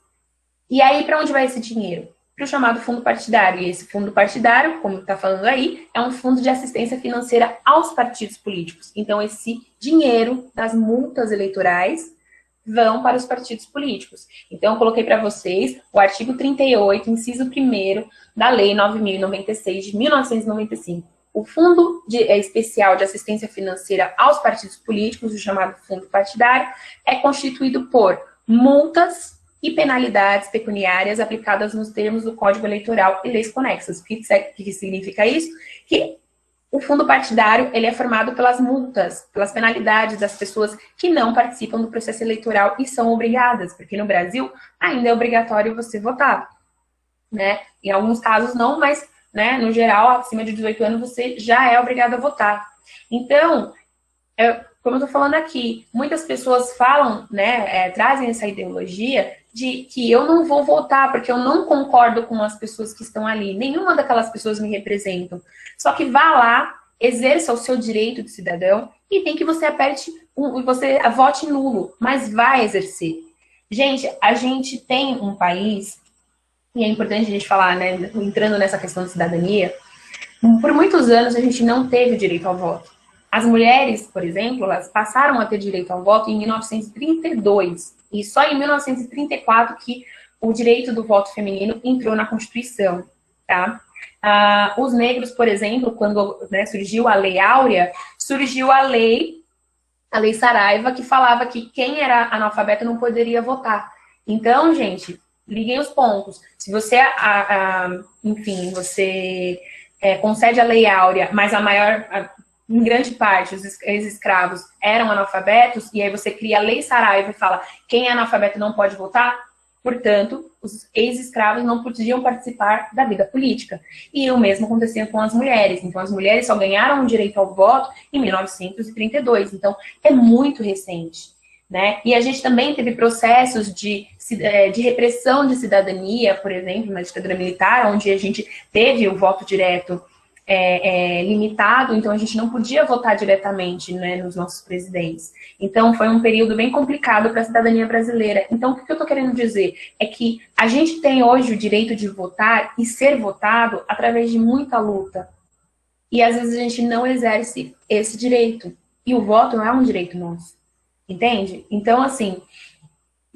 E aí, para onde vai esse dinheiro? Para o chamado fundo partidário. E esse fundo partidário, como está falando aí, é um fundo de assistência financeira aos partidos políticos. Então, esse dinheiro das multas eleitorais vão para os partidos políticos. Então, eu coloquei para vocês o artigo 38, inciso 1º da Lei 9.096 de 1995. O Fundo Especial de Assistência Financeira aos Partidos Políticos, o chamado fundo partidário, é constituído por multas e penalidades pecuniárias aplicadas nos termos do Código Eleitoral e leis conexas. O que significa isso? Que o fundo partidário ele é formado pelas multas, pelas penalidades das pessoas que não participam do processo eleitoral e são obrigadas, porque no Brasil ainda é obrigatório você votar, né? Em alguns casos não, mas, né, no geral, acima de 18 anos você já é obrigado a votar. Então, como eu estou falando aqui, muitas pessoas falam, né, trazem essa ideologia de que eu não vou votar porque eu não concordo com as pessoas que estão ali. Nenhuma daquelas pessoas me representam. Só que vá lá, exerça o seu direito de cidadão e tem que você você vote nulo, mas vai exercer. Gente, a gente tem um país, e é importante a gente falar, né, entrando nessa questão de cidadania, por muitos anos a gente não teve direito ao voto. As mulheres, por exemplo, elas passaram a ter direito ao voto em 1932. E só em 1934 que o direito do voto feminino entrou na Constituição, tá? Os negros, por exemplo, quando, né, surgiu a Lei Áurea, surgiu a lei Saraiva, que falava que quem era analfabeto não poderia votar. Então, gente, liguem os pontos. Se você, enfim, você concede a Lei Áurea, mas em grande parte, os ex-escravos eram analfabetos, e aí você cria a Lei Saraiva e fala quem é analfabeto não pode votar, portanto, os ex-escravos não podiam participar da vida política. E o mesmo acontecia com as mulheres. Então, as mulheres só ganharam o direito ao voto em 1932. Então, é muito recente, né? E a gente também teve processos de repressão de cidadania, por exemplo, na ditadura militar, onde a gente teve o voto direto limitado, então a gente não podia votar diretamente, né, nos nossos presidentes. Então foi um período bem complicado para a cidadania brasileira. Então o que eu estou querendo dizer é que a gente tem hoje o direito de votar e ser votado através de muita luta. E às vezes a gente não exerce esse direito. E o voto não é um direito nosso. Entende? Então, assim,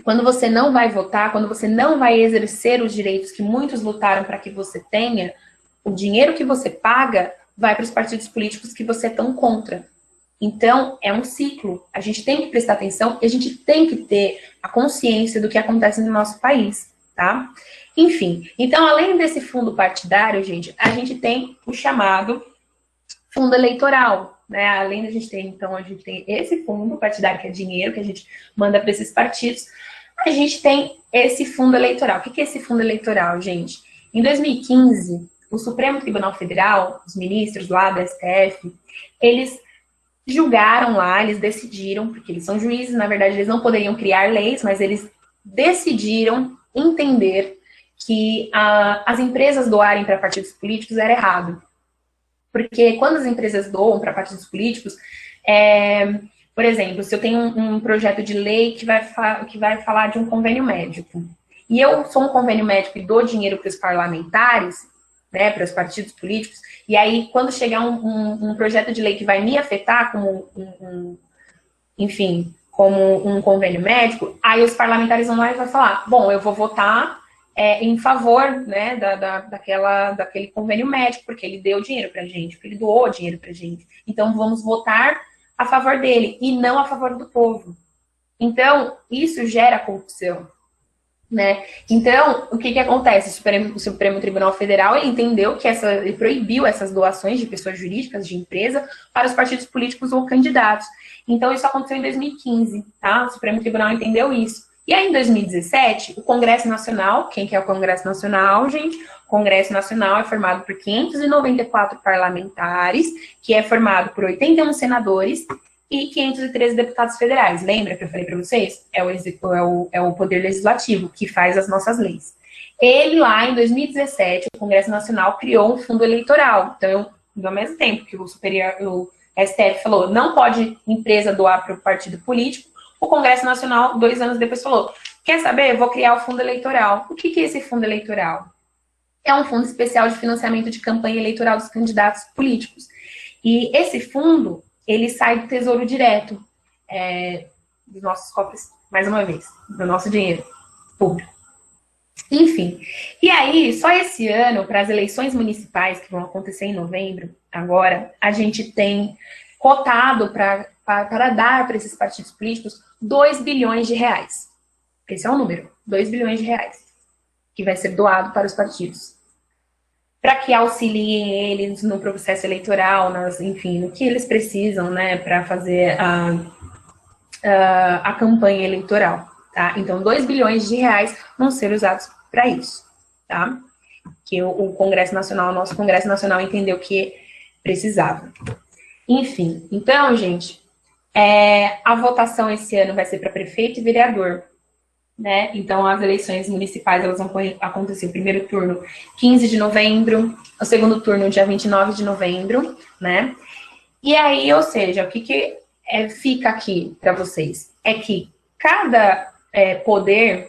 quando você não vai votar, quando você não vai exercer os direitos que muitos lutaram para que você tenha, o dinheiro que você paga vai para os partidos políticos que você é tão contra. Então, é um ciclo. A gente tem que prestar atenção e a gente tem que ter a consciência do que acontece no nosso país, tá? Enfim, então, além desse fundo partidário, gente, a gente tem o chamado fundo eleitoral, né? Além da gente ter, então, a gente tem esse fundo partidário, que é dinheiro que a gente manda para esses partidos, a gente tem esse fundo eleitoral. O que é esse fundo eleitoral, gente? Em 2015... o Supremo Tribunal Federal, os ministros lá da STF, eles julgaram lá, eles decidiram, porque eles são juízes, na verdade eles não poderiam criar leis, mas eles decidiram entender que as empresas doarem para partidos políticos era errado. Porque quando as empresas doam para partidos políticos, por exemplo, se eu tenho um projeto de lei que vai falar de um convênio médico, e eu sou um convênio médico e dou dinheiro para os parlamentares, né, para os partidos políticos, e aí quando chegar um projeto de lei que vai me afetar como enfim, como um convênio médico, aí os parlamentares vão lá e vão falar, bom, eu vou votar em favor, né, daquele convênio médico, porque ele deu dinheiro pra gente, porque ele doou dinheiro pra gente. Então, vamos votar a favor dele e não a favor do povo. Então, isso gera corrupção, né? Então, o que acontece? O Supremo Tribunal Federal, ele entendeu que ele proibiu essas doações de pessoas jurídicas, de empresa, para os partidos políticos ou candidatos. Então, isso aconteceu em 2015, tá? O Supremo Tribunal entendeu isso. E aí, em 2017, o Congresso Nacional, quem que é o Congresso Nacional, gente? O Congresso Nacional é formado por 594 parlamentares, que é formado por 81 senadores e 513 deputados federais. Lembra que eu falei para vocês? É o Poder Legislativo, que faz as nossas leis. Ele, lá em 2017, o Congresso Nacional criou um fundo eleitoral. Então, ao mesmo tempo que o STF falou, não pode empresa doar para o partido político, o Congresso Nacional, 2 anos depois, falou, quer saber? Eu vou criar o fundo eleitoral. O que é esse fundo eleitoral? É um fundo especial de financiamento de campanha eleitoral dos candidatos políticos. E esse fundo, ele sai do Tesouro Direto, dos nossos cofres, mais uma vez, do nosso dinheiro público. Enfim, e aí, só esse ano, para as eleições municipais que vão acontecer em novembro, agora, a gente tem cotado para dar para esses partidos políticos 2 bilhões de reais. Esse é o número, 2 bilhões de reais, que vai ser doado para os partidos. Para que auxiliem eles no processo eleitoral, enfim, no que eles precisam, né, para fazer a campanha eleitoral, tá? Então, 2 bilhões de reais vão ser usados para isso, tá? Que o Congresso Nacional, o nosso Congresso Nacional entendeu que precisava. Enfim, então, gente, a votação esse ano vai ser para prefeito e vereador, né? Então, as eleições municipais, elas vão acontecer o primeiro turno 15 de novembro, o segundo turno dia 29 de novembro, né? E aí, ou seja, o que fica aqui para vocês? É que cada poder,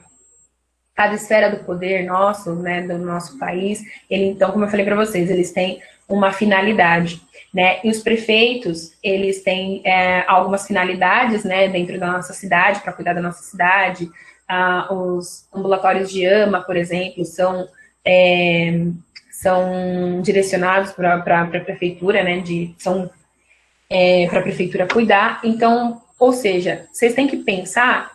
cada esfera do poder nosso, né, do nosso país, então, como eu falei para vocês, eles têm uma finalidade, né? E os prefeitos, eles têm algumas finalidades, né, dentro da nossa cidade, para cuidar da nossa cidade. Os ambulatórios de AMA, por exemplo, são direcionados para a prefeitura, né? São para a prefeitura cuidar. Então, ou seja, vocês têm que pensar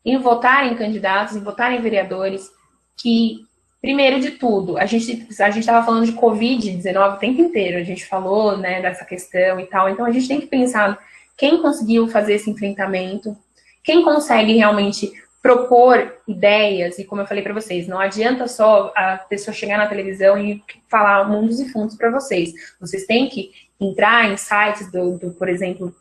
em votar em candidatos, em votar em vereadores que, primeiro de tudo, a gente estava falando de Covid-19 o tempo inteiro, a gente falou, né, dessa questão e tal, então a gente tem que pensar quem conseguiu fazer esse enfrentamento, quem consegue realmente propor ideias, e como eu falei para vocês, não adianta só a pessoa chegar na televisão e falar mundos e fundos para vocês. Vocês têm que entrar em sites por exemplo,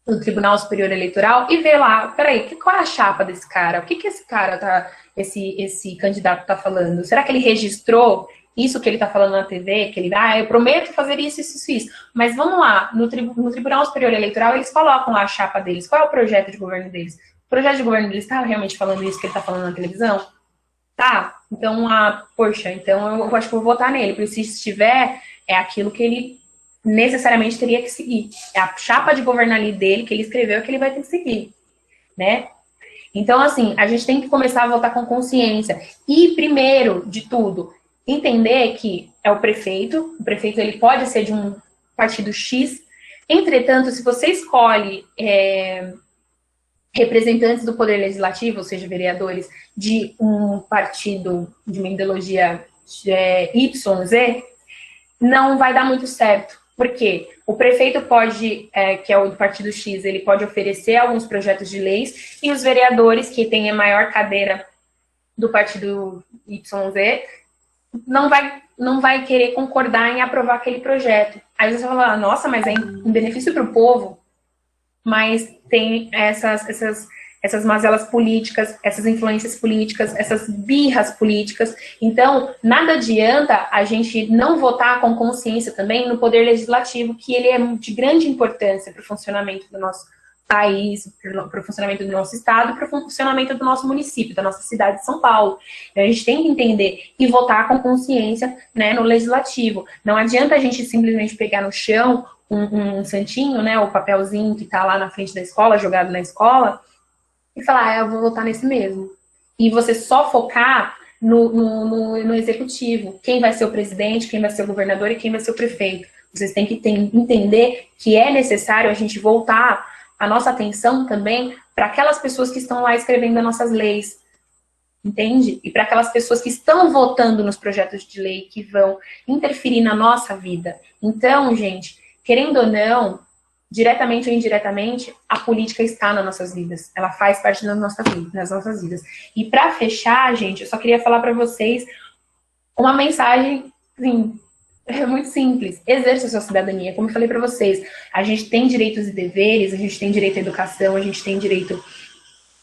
do Tribunal Superior Eleitoral e ver lá, peraí, qual é a chapa desse cara? O que esse cara esse candidato tá falando? Será que ele registrou isso que ele tá falando na TV? Que ele, eu prometo fazer isso, isso. Mas vamos lá, no Tribunal Superior Eleitoral, eles colocam lá a chapa deles. Qual é o projeto de governo deles? O projeto de governo deles tá realmente falando isso que ele tá falando na televisão? Tá? Então, poxa, então eu acho que eu vou votar nele, porque se estiver, é aquilo que ele necessariamente teria que seguir. É a chapa de governo ali dele, que ele escreveu, que ele vai ter que seguir, né? Então, assim, a gente tem que começar a votar com consciência. E, primeiro de tudo, entender que é o prefeito ele pode ser de um partido X. Entretanto, se você escolhe representantes do Poder Legislativo, ou seja, vereadores, de um partido, de uma ideologia YZ, não vai dar muito certo. Por quê? O prefeito pode, que é o do partido X, ele pode oferecer alguns projetos de leis, e os vereadores, que têm a maior cadeira do partido YZ, não vai querer concordar em aprovar aquele projeto. Aí você vai falar, nossa, mas é em benefício para o povo. Mas tem essas mazelas políticas, essas influências políticas, essas birras políticas. Então, nada adianta a gente não votar com consciência também no Poder Legislativo, que ele é de grande importância para o funcionamento do nosso país, para o funcionamento do nosso estado, para o funcionamento do nosso município, da nossa cidade de São Paulo. Então, a gente tem que entender e votar com consciência, né, no Legislativo. Não adianta a gente simplesmente pegar no chão um santinho, né, o papelzinho que está lá na frente da escola, jogado na escola, e falar, eu vou votar nesse mesmo. e você só focar no executivo. Quem vai ser o presidente, quem vai ser o governador e quem vai ser o prefeito. Vocês têm que entender que é necessário a gente voltar a nossa atenção também para aquelas pessoas que estão lá escrevendo as nossas leis, entende? E para aquelas pessoas que estão votando nos projetos de lei que vão interferir na nossa vida. Então, gente, querendo ou não, diretamente ou indiretamente, a política está nas nossas vidas. Ela faz parte das nossas vidas. E para fechar, gente, eu só queria falar para vocês uma mensagem, assim, muito simples. Exerça a sua cidadania. Como eu falei para vocês, a gente tem direitos e deveres, a gente tem direito à educação, a gente tem direito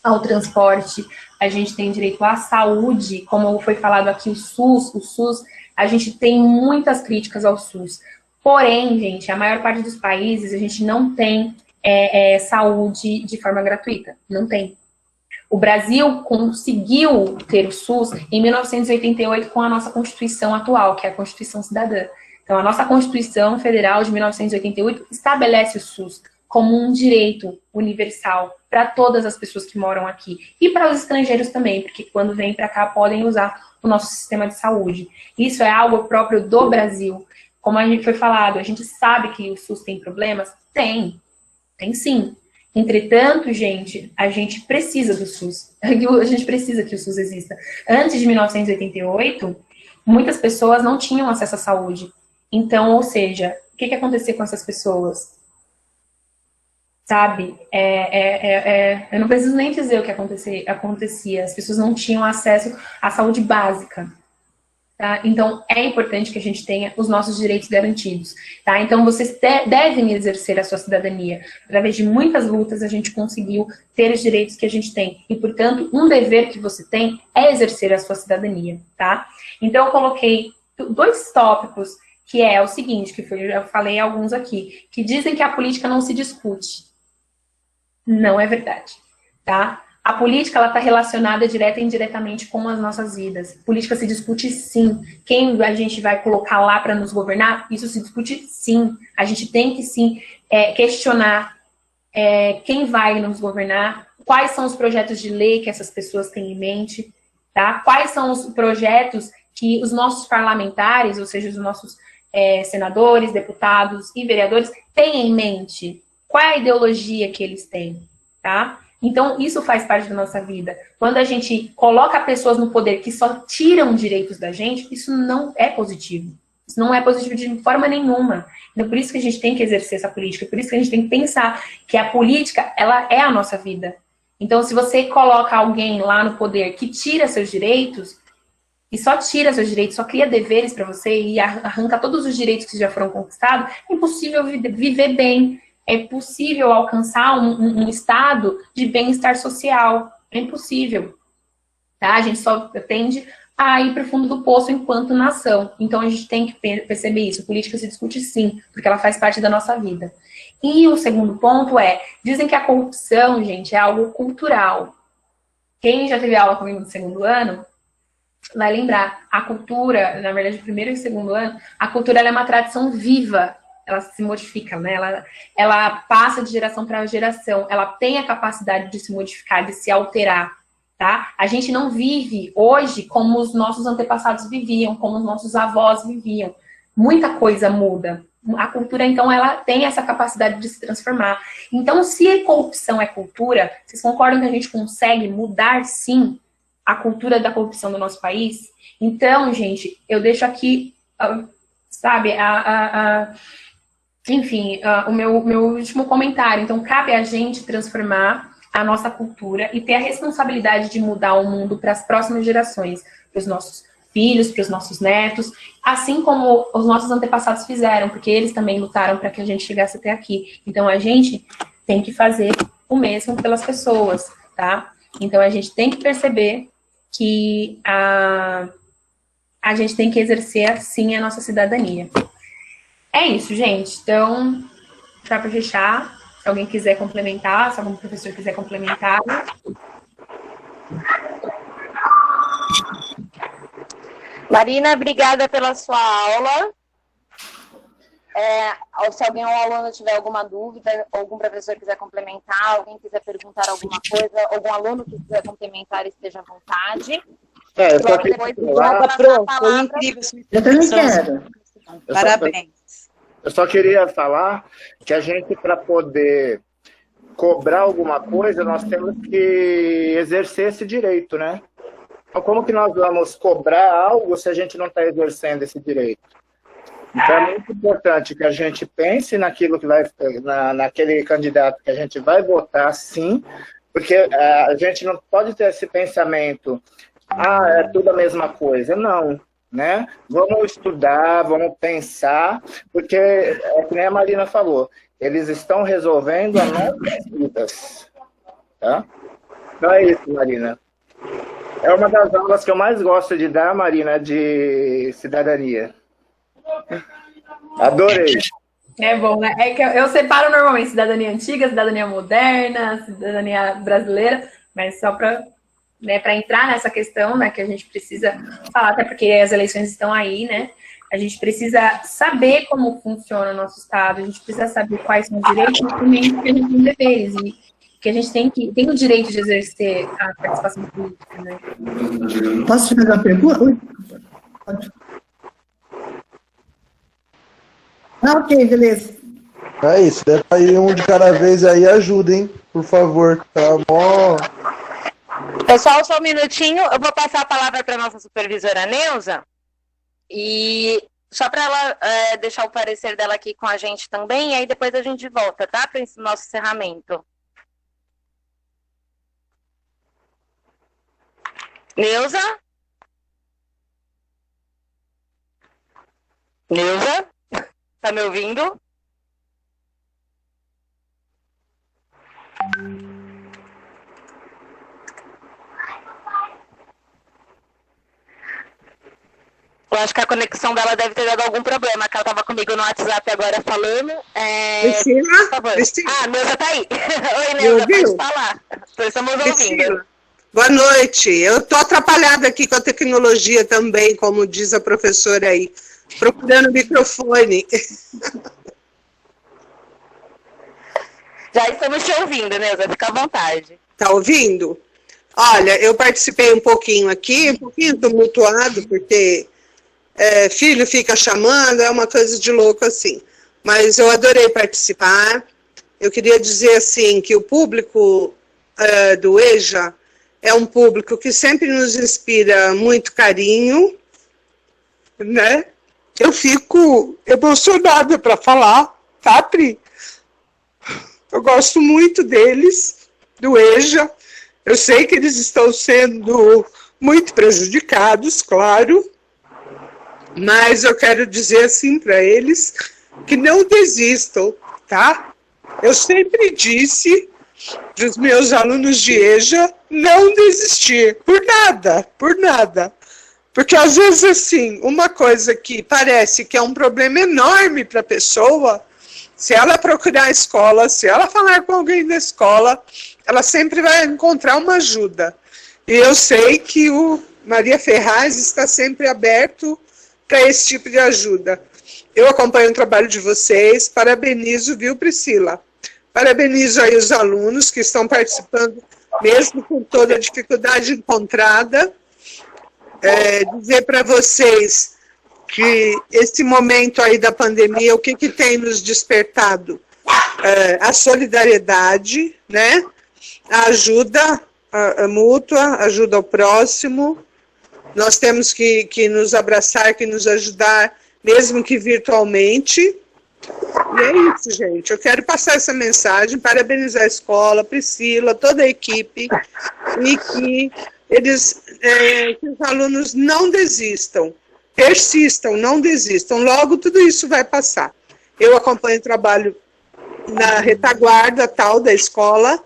ao transporte, a gente tem direito à saúde, como foi falado aqui, o SUS, a gente tem muitas críticas ao SUS. Porém, gente, a maior parte dos países, a gente não tem saúde de forma gratuita. Não tem. O Brasil conseguiu ter o SUS em 1988 com a nossa Constituição atual, que é a Constituição Cidadã. Então, a nossa Constituição Federal de 1988 estabelece o SUS como um direito universal para todas as pessoas que moram aqui. E para os estrangeiros também, porque quando vêm para cá podem usar o nosso sistema de saúde. Isso é algo próprio do Brasil. Como a gente foi falado, a gente sabe que o SUS tem problemas? Tem sim. Entretanto, gente, a gente precisa do SUS. A gente precisa que o SUS exista. Antes de 1988, muitas pessoas não tinham acesso à saúde. Então, ou seja, o que acontecia com essas pessoas? Sabe? Eu não preciso nem dizer o que acontecia. As pessoas não tinham acesso à saúde básica. Tá? Então, é importante que a gente tenha os nossos direitos garantidos. Tá? Então, vocês devem exercer a sua cidadania. Através de muitas lutas, a gente conseguiu ter os direitos que a gente tem. E, portanto, um dever que você tem é exercer a sua cidadania. Tá? Então, eu coloquei 2 tópicos, que é o seguinte, que eu já falei alguns aqui, que dizem que a política não se discute. Não é verdade. Tá? A política está relacionada direta e indiretamente com as nossas vidas. A política se discute sim. Quem a gente vai colocar lá para nos governar, isso se discute sim. A gente tem que sim questionar quem vai nos governar, quais são os projetos de lei que essas pessoas têm em mente, tá? Quais são os projetos que os nossos parlamentares, ou seja, os nossos senadores, deputados e vereadores têm em mente. Qual é a ideologia que eles têm, tá? Então, isso faz parte da nossa vida. Quando a gente coloca pessoas no poder que só tiram direitos da gente, isso não é positivo. Isso não é positivo de forma nenhuma. Então, por isso que a gente tem que exercer essa política, por isso que a gente tem que pensar que a política, ela é a nossa vida. Então, se você coloca alguém lá no poder que tira seus direitos, e só tira seus direitos, só cria deveres para você e arranca todos os direitos que já foram conquistados, é impossível viver bem. É possível alcançar um estado de bem-estar social. É impossível. Tá? A gente só tende a ir para o fundo do poço enquanto nação. Então, a gente tem que perceber isso. A política se discute sim, porque ela faz parte da nossa vida. E o segundo ponto dizem que a corrupção, gente, é algo cultural. Quem já teve aula comigo no segundo ano, vai lembrar. A cultura, na verdade, no primeiro e segundo ano, a cultura ela é uma tradição viva. Ela se modifica, né? Ela passa de geração para geração. Ela tem a capacidade de se modificar, de se alterar, tá? A gente não vive hoje como os nossos antepassados viviam, como os nossos avós viviam. Muita coisa muda. A cultura, então, ela tem essa capacidade de se transformar. Então, se a corrupção é cultura, vocês concordam que a gente consegue mudar, sim, a cultura da corrupção do nosso país? Então, gente, eu deixo aqui, sabe, enfim, o meu último comentário. Então, cabe a gente transformar a nossa cultura e ter a responsabilidade de mudar o mundo para as próximas gerações, para os nossos filhos, para os nossos netos, assim como os nossos antepassados fizeram, porque eles também lutaram para que a gente chegasse até aqui. Então, a gente tem que fazer o mesmo pelas pessoas, tá? Então, a gente tem que perceber que a gente tem que exercer, sim, a nossa cidadania. É isso, gente. Então, para fechar, se alguém quiser complementar, se algum professor quiser complementar. Marina, obrigada pela sua aula. Se alguém ou aluno tiver alguma dúvida, algum professor quiser complementar, alguém quiser perguntar alguma coisa, algum aluno que quiser complementar, esteja à vontade. Eu só Eu também quero. Parabéns. Eu só queria falar que a gente, para poder cobrar alguma coisa, nós temos que exercer esse direito, né? Então, como que nós vamos cobrar algo se a gente não está exercendo esse direito? Então, é muito importante que a gente pense naquilo que vai, naquele candidato que a gente vai votar, sim, porque a gente não pode ter esse pensamento, é tudo a mesma coisa. Não, né? Vamos estudar, vamos pensar, porque, como a Marina falou, eles estão resolvendo as nossas vidas. Tá? Então é isso, Marina. É uma das aulas que eu mais gosto de dar, Marina, de cidadania. Adorei. É bom, né? É que eu separo normalmente cidadania antiga, cidadania moderna, cidadania brasileira, mas só para entrar nessa questão, né, que a gente precisa falar, até porque as eleições estão aí, né? A gente precisa saber como funciona o nosso Estado, a gente precisa saber quais são os direitos e também que a gente tem deveres, e que a gente tem o direito de exercer a participação política, né? Posso te fazer uma pergunta? Oi? Ok, beleza. É isso, deve aí um de cada vez aí, ajuda, hein? Por favor, tá bom? Pessoal, só um minutinho, eu vou passar a palavra para a nossa supervisora Neuza, e só para ela deixar o parecer dela aqui com a gente também, e aí depois a gente volta, tá? Para esse nosso encerramento. Neuza? Neuza? Tá me ouvindo? Eu acho que a conexão dela deve ter dado algum problema, que ela estava comigo no WhatsApp agora falando. Priscila? Por favor. Priscila? Ah, Neuza tá aí. Oi, Neuza, pode falar. Estamos ouvindo. Priscila. Boa noite. Eu estou atrapalhada aqui com a tecnologia também, como diz a professora aí. Procurando o microfone. Já estamos te ouvindo, Neuza, fica à vontade. Tá ouvindo? Olha, eu participei um pouquinho aqui, um pouquinho tumultuado, porque filho fica chamando, é uma coisa de louco assim. Mas eu adorei participar. Eu queria dizer assim, que o público do EJA é um público que sempre nos inspira muito carinho, né? Eu fico emocionada para falar, tá, Pri? Eu gosto muito deles, do EJA. Eu sei que eles estão sendo muito prejudicados, claro, mas eu quero dizer assim para eles que não desistam, tá? Eu sempre disse para os meus alunos de EJA não desistir, por nada, por nada. Porque às vezes, assim, uma coisa que parece que é um problema enorme para a pessoa, se ela procurar a escola, se ela falar com alguém da escola, ela sempre vai encontrar uma ajuda. E eu sei que o Maria Ferraz está sempre aberto para esse tipo de ajuda. Eu acompanho o trabalho de vocês, parabenizo, viu, Priscila? Parabenizo aí os alunos que estão participando, mesmo com toda a dificuldade encontrada. Dizer para vocês que esse momento aí da pandemia, o que tem nos despertado? A solidariedade, né? A ajuda mútua, ajuda ao próximo. Nós temos que nos abraçar, que nos ajudar, mesmo que virtualmente. E é isso, gente. Eu quero passar essa mensagem, parabenizar a escola, Priscila, toda a equipe, e que que os alunos não desistam, persistam, não desistam. Logo tudo isso vai passar. Eu acompanho o trabalho na retaguarda tal da escola,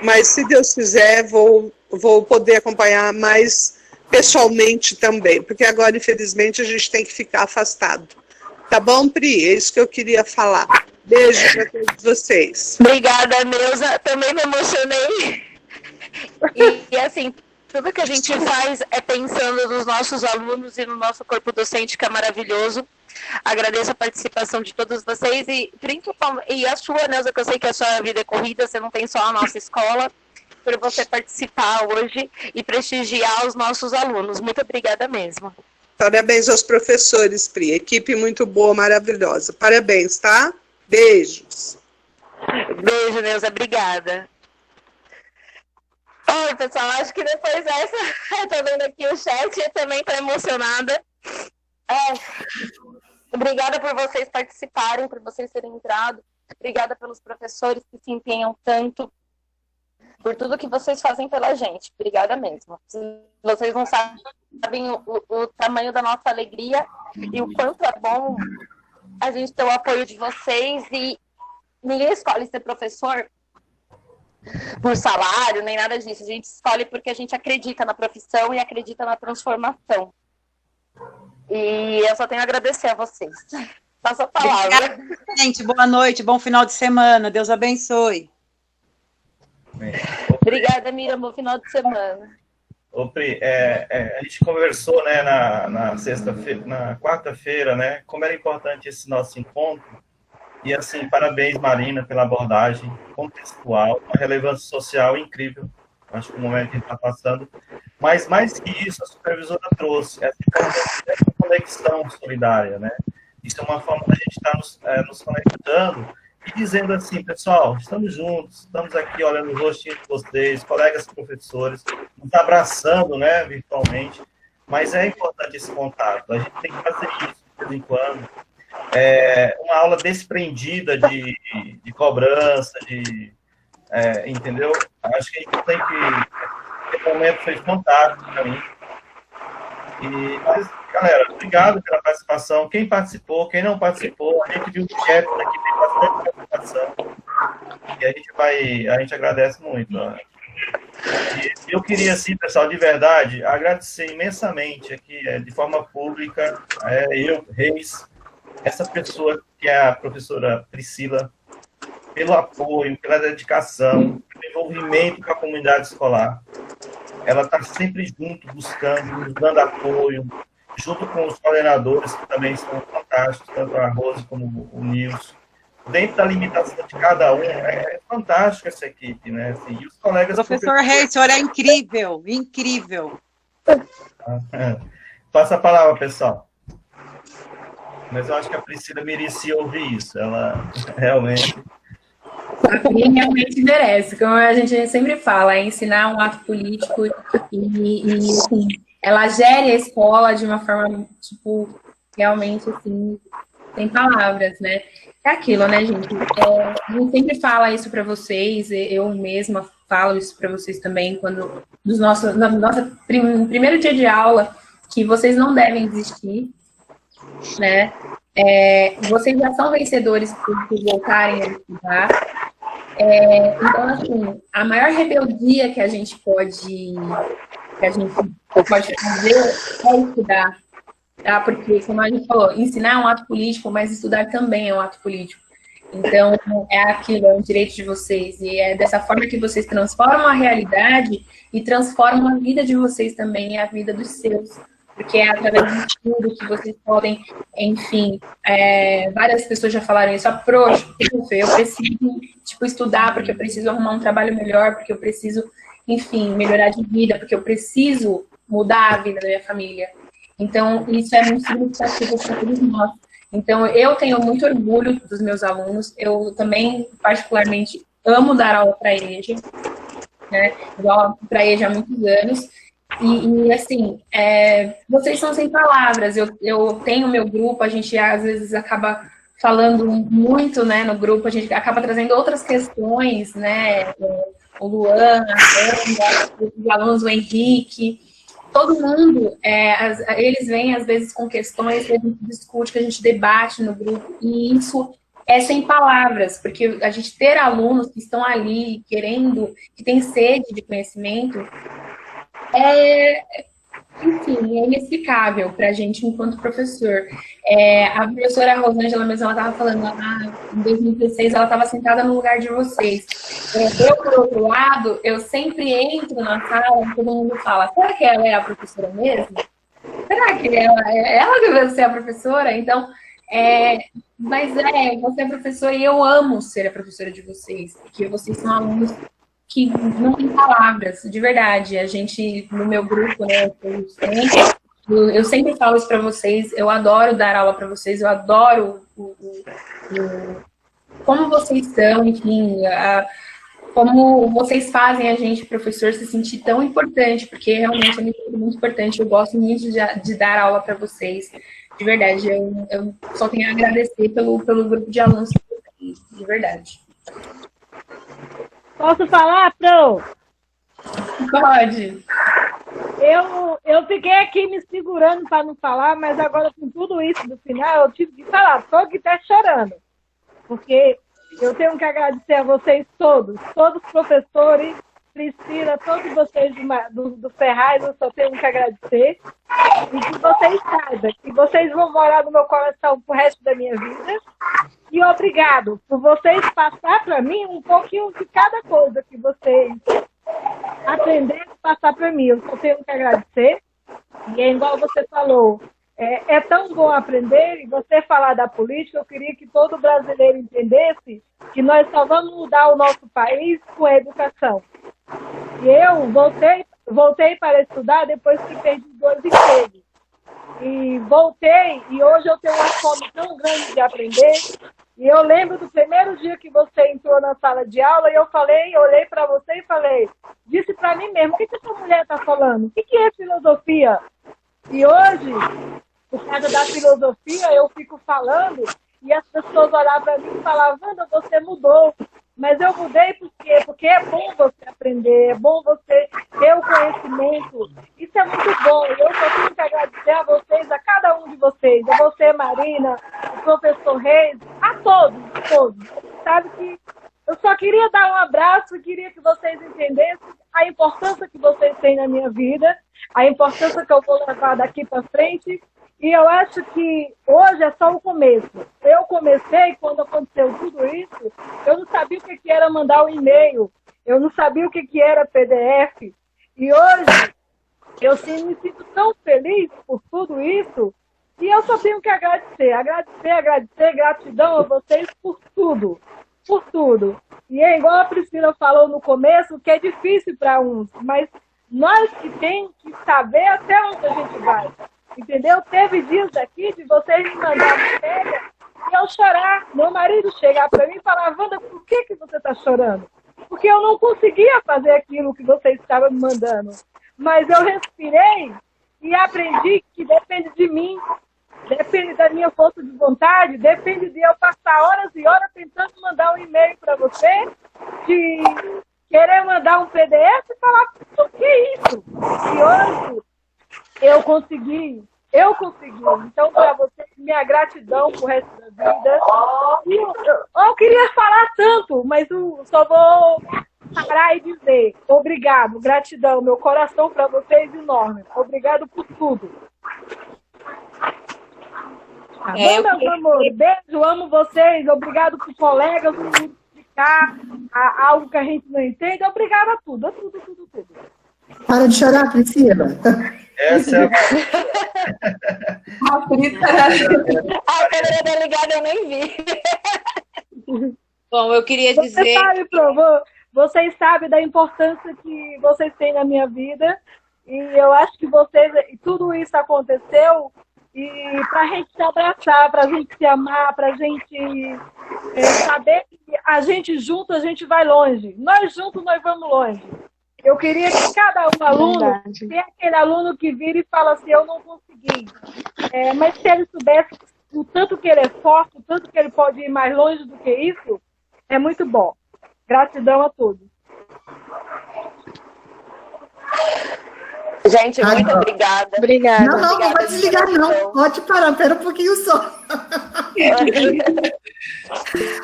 mas se Deus quiser vou poder acompanhar mais pessoalmente também, porque agora infelizmente a gente tem que ficar afastado. Tá bom, Pri? É isso que eu queria falar. Beijo para todos vocês. Obrigada, Neuza. Também me emocionei. E assim, Tudo que a gente faz é pensando nos nossos alunos e no nosso corpo docente, que é maravilhoso. Agradeço a participação de todos vocês e a sua, Neuza, que eu sei que a sua vida é corrida, você não tem só a nossa escola, por você participar hoje e prestigiar os nossos alunos. Muito obrigada mesmo. Parabéns aos professores, Pri. Equipe muito boa, maravilhosa. Parabéns, tá? Beijos. Beijo, Neuza. Obrigada. Oi, pessoal. Acho que depois dessa, eu tô vendo aqui o chat e também tô emocionada. Obrigada por vocês participarem, por vocês terem entrado. Obrigada pelos professores que se empenham tanto, por tudo que vocês fazem pela gente. Obrigada mesmo. Vocês não sabem o tamanho da nossa alegria e o quanto é bom a gente ter o apoio de vocês. E ninguém escolhe ser professor por salário, nem nada disso. A gente escolhe porque a gente acredita na profissão e acredita na transformação. E eu só tenho a agradecer a vocês. Passa a palavra. Obrigada, gente, boa noite, bom final de semana. Deus abençoe. Obrigada, Miriam. Bom final de semana. Ô, Pri, a gente conversou, né, na sexta-feira, na quarta-feira, né, como era importante esse nosso encontro. E, assim, parabéns, Marina, pela abordagem contextual, uma relevância social incrível. Acho que o momento que a gente está passando. Mas, mais que isso, a supervisora trouxe essa conexão solidária, né? Isso é uma forma da gente estar nos conectando e dizendo assim, pessoal, estamos juntos, estamos aqui olhando o rostinho de vocês, colegas professores, nos abraçando, né, virtualmente, mas é importante esse contato, a gente tem que fazer isso de vez em quando. Uma aula desprendida de cobrança, entendeu? Acho que a gente tem que... Esse momento foi fantástico para mim. Mas, galera, obrigado pela participação. Quem participou, quem não participou, a gente viu o chat aqui, tem bastante participação. E a gente agradece muito. E eu queria, assim, pessoal, de verdade, agradecer imensamente aqui, de forma pública, eu, Reis, essa pessoa que é a professora Priscila, pelo apoio, pela dedicação, pelo envolvimento com a comunidade escolar. Ela está sempre junto, buscando, nos dando apoio, junto com os coordenadores, que também são fantásticos, tanto a Rose como o Nilson. Dentro da limitação de cada um, é fantástico essa equipe, né? Assim, e os colegas... Professor Reis, o senhor é incrível, incrível. Passa a palavra, pessoal. Mas eu acho que a Priscila merecia ouvir isso. Ela realmente... A Pri realmente merece, como a gente sempre fala, é ensinar um ato político e assim, ela gere a escola de uma forma, tipo, realmente, assim, sem palavras, né? É aquilo, né, gente? A gente sempre fala isso para vocês, eu mesma falo isso para vocês também, quando, no nosso primeiro dia de aula, que vocês não devem desistir, né? Vocês já são vencedores por voltarem a estudar. Então, assim, a maior rebeldia que a gente pode fazer é estudar, tá? Porque, como a gente falou, ensinar é um ato político, mas estudar também é um ato político. Então, é aquilo, é um direito de vocês. E é dessa forma que vocês transformam a realidade e transformam a vida de vocês também e a vida dos seus. Porque é através do estudo que vocês podem, enfim, várias pessoas já falaram isso, eu preciso, tipo, estudar porque eu preciso arrumar um trabalho melhor, porque eu preciso, enfim, melhorar de vida, porque eu preciso mudar a vida da minha família. Então, isso é muito significativo para todos nós. Então, eu tenho muito orgulho dos meus alunos, eu também, particularmente, amo dar aula para a EJA, né? Eu dou aula para a EJA há muitos anos. E assim, vocês são sem palavras. Eu tenho meu grupo, a gente às vezes acaba falando muito, né, no grupo, a gente acaba trazendo outras questões, né, o Luan, a Sandra, os alunos, o Henrique, todo mundo, eles vêm às vezes com questões que a gente discute, que a gente debate no grupo, e isso é sem palavras, porque a gente ter alunos que estão ali querendo, que têm sede de conhecimento, enfim, é inexplicável para a gente enquanto professor. A professora Rosângela mesmo, ela estava falando, em 2016, ela estava sentada no lugar de vocês. Eu, por outro lado, eu sempre entro na sala e todo mundo fala, será que ela é a professora mesmo? Será que ela deve ser a professora? Então, mas você é professora e eu amo ser a professora de vocês, porque vocês são alunos que não tem palavras, de verdade. A gente, no meu grupo, né, eu sempre falo isso para vocês, eu adoro dar aula para vocês, eu adoro como vocês são, enfim, como vocês fazem a gente, professor, se sentir tão importante, porque realmente é muito importante, eu gosto muito de dar aula para vocês, de verdade, eu só tenho a agradecer pelo grupo de alunos, de verdade. Posso falar, Pro? Pode. Eu fiquei aqui me segurando para não falar, mas agora com tudo isso do final, eu tive que falar. Estou aqui até chorando. Porque eu tenho que agradecer a vocês todos os professores, Priscila, todos vocês do Ferraz, eu só tenho que agradecer. E que vocês saibam que vocês vão morar no meu coração pro resto da minha vida. E obrigado por vocês passar para mim um pouquinho de cada coisa que vocês aprenderam a passar para mim. Eu só tenho que agradecer. E é igual você falou, é tão bom aprender, e você falar da política, eu queria que todo brasileiro entendesse que nós só vamos mudar o nosso país com a educação. E eu voltei para estudar depois que perdi 2 empregos. E voltei, e hoje eu tenho uma fome tão grande de aprender. E eu lembro do primeiro dia que você entrou na sala de aula, e eu olhei para você e falei, disse para mim mesmo, o que essa mulher está falando? O que é filosofia? E hoje, por causa da filosofia, eu fico falando, e as pessoas olhavam para mim e falavam, Wanda, você mudou. Mas eu mudei por quê? Porque é bom você aprender, é bom você ter o conhecimento. Isso é muito bom. Eu só tenho que agradecer a vocês, a cada um de vocês. A você, Marina, o professor Reis, a todos. Sabe que eu só queria dar um abraço e queria que vocês entendessem a importância que vocês têm na minha vida, a importância que eu vou levar daqui para frente. E eu acho que hoje é só o começo. Eu comecei, quando aconteceu tudo isso, eu não sabia o que era mandar um e-mail, eu não sabia o que era PDF. E hoje, eu me sinto tão feliz por tudo isso, e eu só tenho que agradecer. Gratidão a vocês por tudo. E é igual a Priscila falou no começo, que é difícil para uns, mas nós que temos que saber até onde a gente vai. Entendeu? Teve dias aqui de vocês me mandarem matéria e eu chorar. Meu marido chegar para mim e falar, Wanda, por que você está chorando? Porque eu não conseguia fazer aquilo que vocês estavam me mandando. Mas eu respirei e aprendi que depende de mim, depende da minha força de vontade, depende de eu passar horas e horas tentando mandar um e-mail para você, de querer mandar um PDF e falar, por que isso? E hoje eu consegui. Então, para vocês, minha gratidão pro resto da vida. Eu queria falar tanto, mas eu só vou parar e dizer obrigado, gratidão. Meu coração para vocês é enorme. Obrigado por tudo. Meus amores, beijo, amo vocês. Obrigado por colegas, por explicar algo que a gente não entende. Obrigado a tudo. Para de chorar, Priscila. Essa é a câmera tá ligada, eu nem vi. Bom, eu queria dizer... Vocês sabem da importância que vocês têm na minha vida, e eu acho que tudo isso aconteceu e para a gente se abraçar, para a gente se amar, para a gente saber que a gente junto, a gente vai longe. Nós juntos, nós vamos longe. Eu queria que cada aluno, tem aquele aluno que vira e fala assim, eu não consegui. Mas se ele soubesse o tanto que ele é forte, o tanto que ele pode ir mais longe do que isso, é muito bom. Gratidão a todos. Gente, muito obrigada. Não vai desligar não. Pode parar, pera um pouquinho só.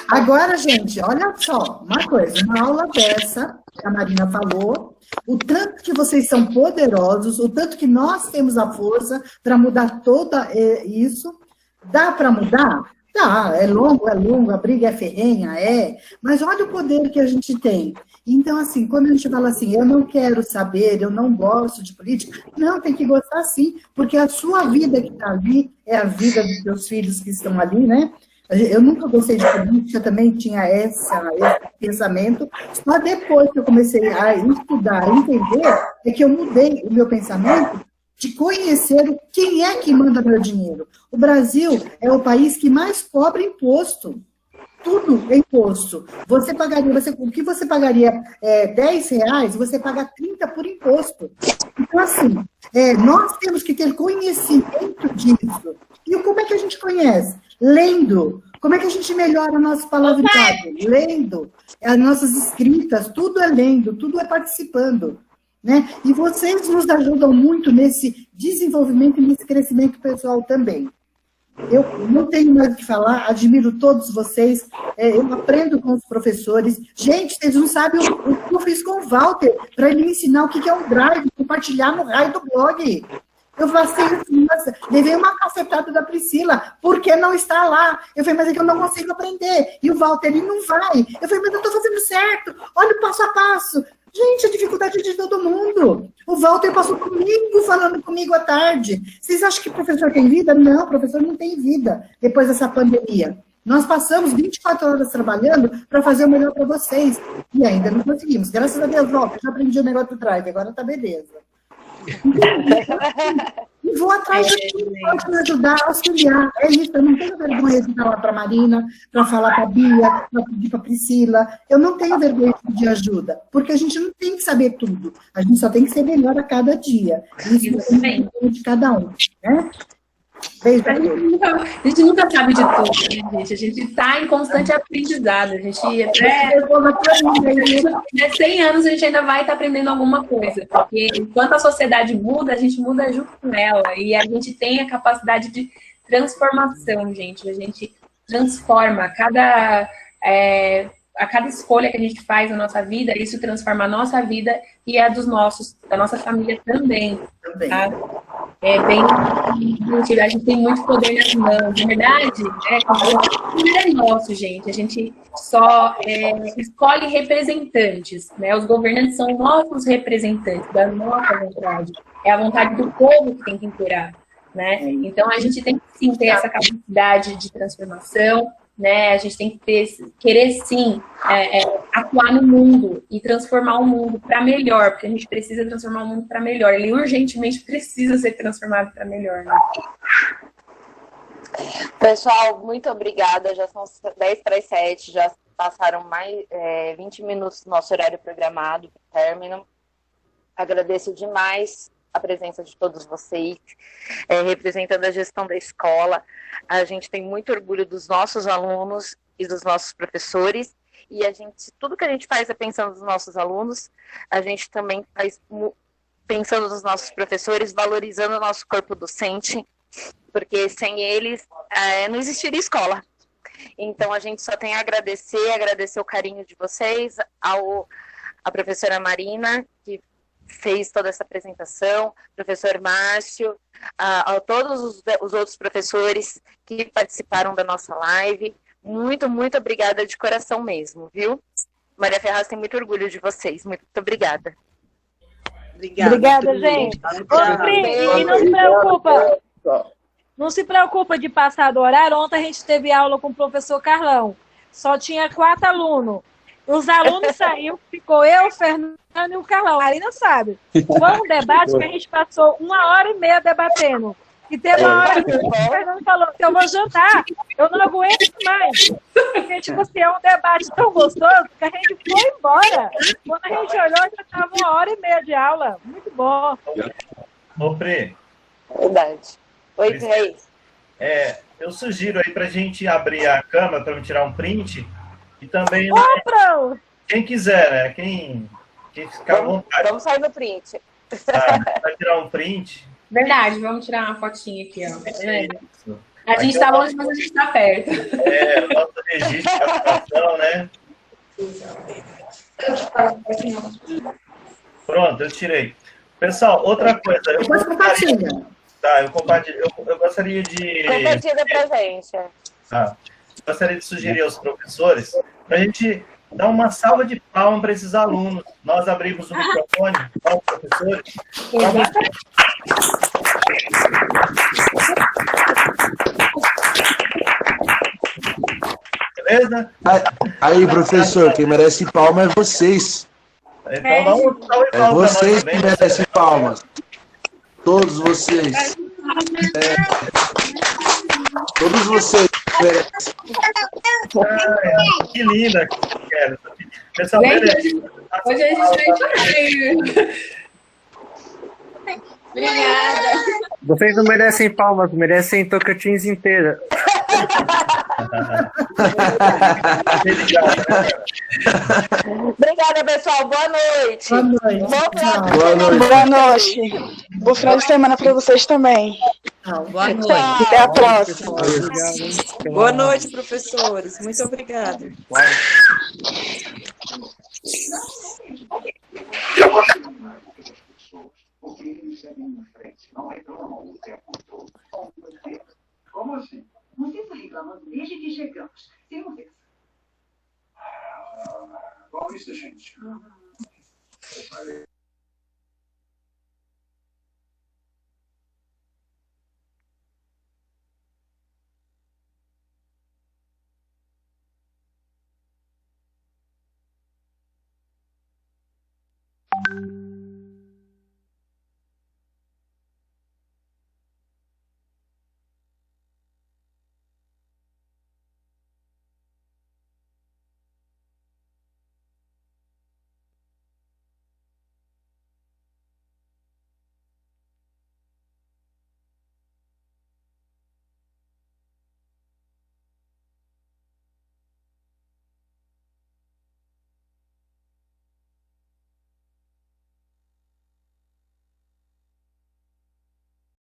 Agora, gente, olha só, uma coisa, uma aula dessa, que a Marina falou, o tanto que vocês são poderosos, o tanto que nós temos a força para mudar tudo isso. Dá para mudar? Dá, é longo, a briga é ferrenha, mas olha o poder que a gente tem. Então, assim, quando a gente fala assim, eu não quero saber, eu não gosto de política, não, tem que gostar sim, porque a sua vida que está ali é a vida dos seus filhos que estão ali, né? Eu nunca gostei de política, também tinha esse pensamento, só depois que eu comecei a estudar, a entender, é que eu mudei o meu pensamento de conhecer quem é que manda meu dinheiro. O Brasil é o país que mais cobra imposto. Tudo é imposto. Você pagaria, o que você pagaria R$10, você paga 30 por imposto. Então, assim, nós temos que ter conhecimento disso. E como é que a gente conhece? Lendo. Como é que a gente melhora a nossa palavreado? Lendo. As nossas escritas, tudo é lendo, tudo é participando. Né? E vocês nos ajudam muito nesse desenvolvimento e nesse crescimento pessoal também. Eu não tenho mais o que falar, admiro todos vocês, eu aprendo com os professores. Gente, vocês não sabem o que eu fiz com o Walter, para ele me ensinar o que é um drive, compartilhar no raio do blog. Eu passei assim, levei uma cacetada da Priscila, por que não está lá? Eu falei, mas é que eu não consigo aprender. E o Walter, ele não vai. Eu falei, mas eu estou fazendo certo, olha o passo a passo. Gente, a dificuldade de todo mundo. O Walter passou comigo, falando comigo à tarde. Vocês acham que o professor tem vida? Não, o professor não tem vida depois dessa pandemia. Nós passamos 24 horas trabalhando para fazer o melhor para vocês. E ainda não conseguimos. Graças a Deus, Walter, já aprendi o negócio do drive, agora tá beleza. E vou atrás de quem pode me ajudar, auxiliar. É isso, eu não tenho vergonha de falar para a Marina, para falar para a Bia, para pedir para a Priscila. Eu não tenho vergonha de pedir ajuda, porque a gente não tem que saber tudo. A gente só tem que ser melhor a cada dia. Isso é de cada um, né? A gente nunca sabe de tudo, né, gente? A gente está em constante aprendizado. A gente até 100 anos a gente ainda vai estar aprendendo alguma coisa. Porque enquanto a sociedade muda, a gente muda junto com ela. E a gente tem a capacidade de transformação, gente. A gente transforma a cada escolha que a gente faz na nossa vida, isso transforma a nossa vida e a da nossa família também. Tá? É bem. A gente tem muito poder nas mãos. Na verdade, o poder é nosso, gente. A gente só escolhe representantes. Né? Os governantes são nossos representantes da nossa vontade. É a vontade do povo que tem que imperar. Né? Então, a gente tem que sim ter essa capacidade de transformação. Né? A gente tem que querer sim atuar no mundo e transformar o mundo para melhor, porque a gente precisa transformar o mundo para melhor. Ele urgentemente precisa ser transformado para melhor. Né? Pessoal, muito obrigada. Já são 10 para as 7, já passaram mais 20 minutos do nosso horário programado para o término. Agradeço demais a presença de todos vocês, representando a gestão da escola. A gente tem muito orgulho dos nossos alunos e dos nossos professores, e tudo que a gente faz é pensando nos nossos alunos, a gente também faz pensando nos nossos professores, valorizando o nosso corpo docente, porque sem eles não existiria escola. Então a gente só tem a agradecer o carinho de vocês, a professora Marina, que fez toda essa apresentação, professor Márcio, a todos os outros professores que participaram da nossa live. Muito, muito obrigada de coração mesmo, viu? Maria Ferraz tem muito orgulho de vocês. Muito obrigada. Obrigada, gente. Ô, Pri, e não se preocupa. Não se preocupa de passar do horário. Ontem a gente teve aula com o professor Carlão. Só tinha 4 alunos. Os alunos saíram, ficou eu, o Fernando e o Carlão. A Marina sabe. Foi um debate que a gente passou 1h30 debatendo. E teve uma hora que o Fernando falou, eu vou jantar, eu não aguento mais. Porque, tipo assim, é um debate tão gostoso que a gente foi embora. Quando a gente olhou, já estava 1h30 de aula. Muito bom. Ô, Pri. Verdade. Oi, Rei. Eu sugiro aí pra gente abrir a câmera para me tirar um print. E também, quem quiser, né? Quem ficar à vontade. Vamos sair no print. Vai tirar um print. Verdade, vamos tirar uma fotinha aqui, ó. A gente está longe, mas a gente está perto. O nosso registro de captação, né? Pronto, eu tirei. Pessoal, outra coisa. Depois compartilha. Tá, eu compartilho. Eu gostaria de... Compartilha pra gente. Tá. Gostaria de sugerir aos professores para a gente dar uma salva de palmas para esses alunos. Nós abrimos o microfone para os professores. Beleza? Aí, professor, quem merece palma é vocês. Então dá um salve É vocês que merecem palmas. Todos vocês. Todos vocês merecem. Que linda, quero. Pessoal, Gente, hoje a gente vai Obrigada. Vocês não merecem palmas, merecem Tocantins inteira. Obrigada, pessoal. Boa noite. Boa noite. Boa noite. Boa noite. Bom final de semana para vocês também. Boa noite. Até a próxima. Boa noite, professores. Muito obrigada. Como assim? Você está reclamando desde que chegamos. Sem você. Qual isso, gente?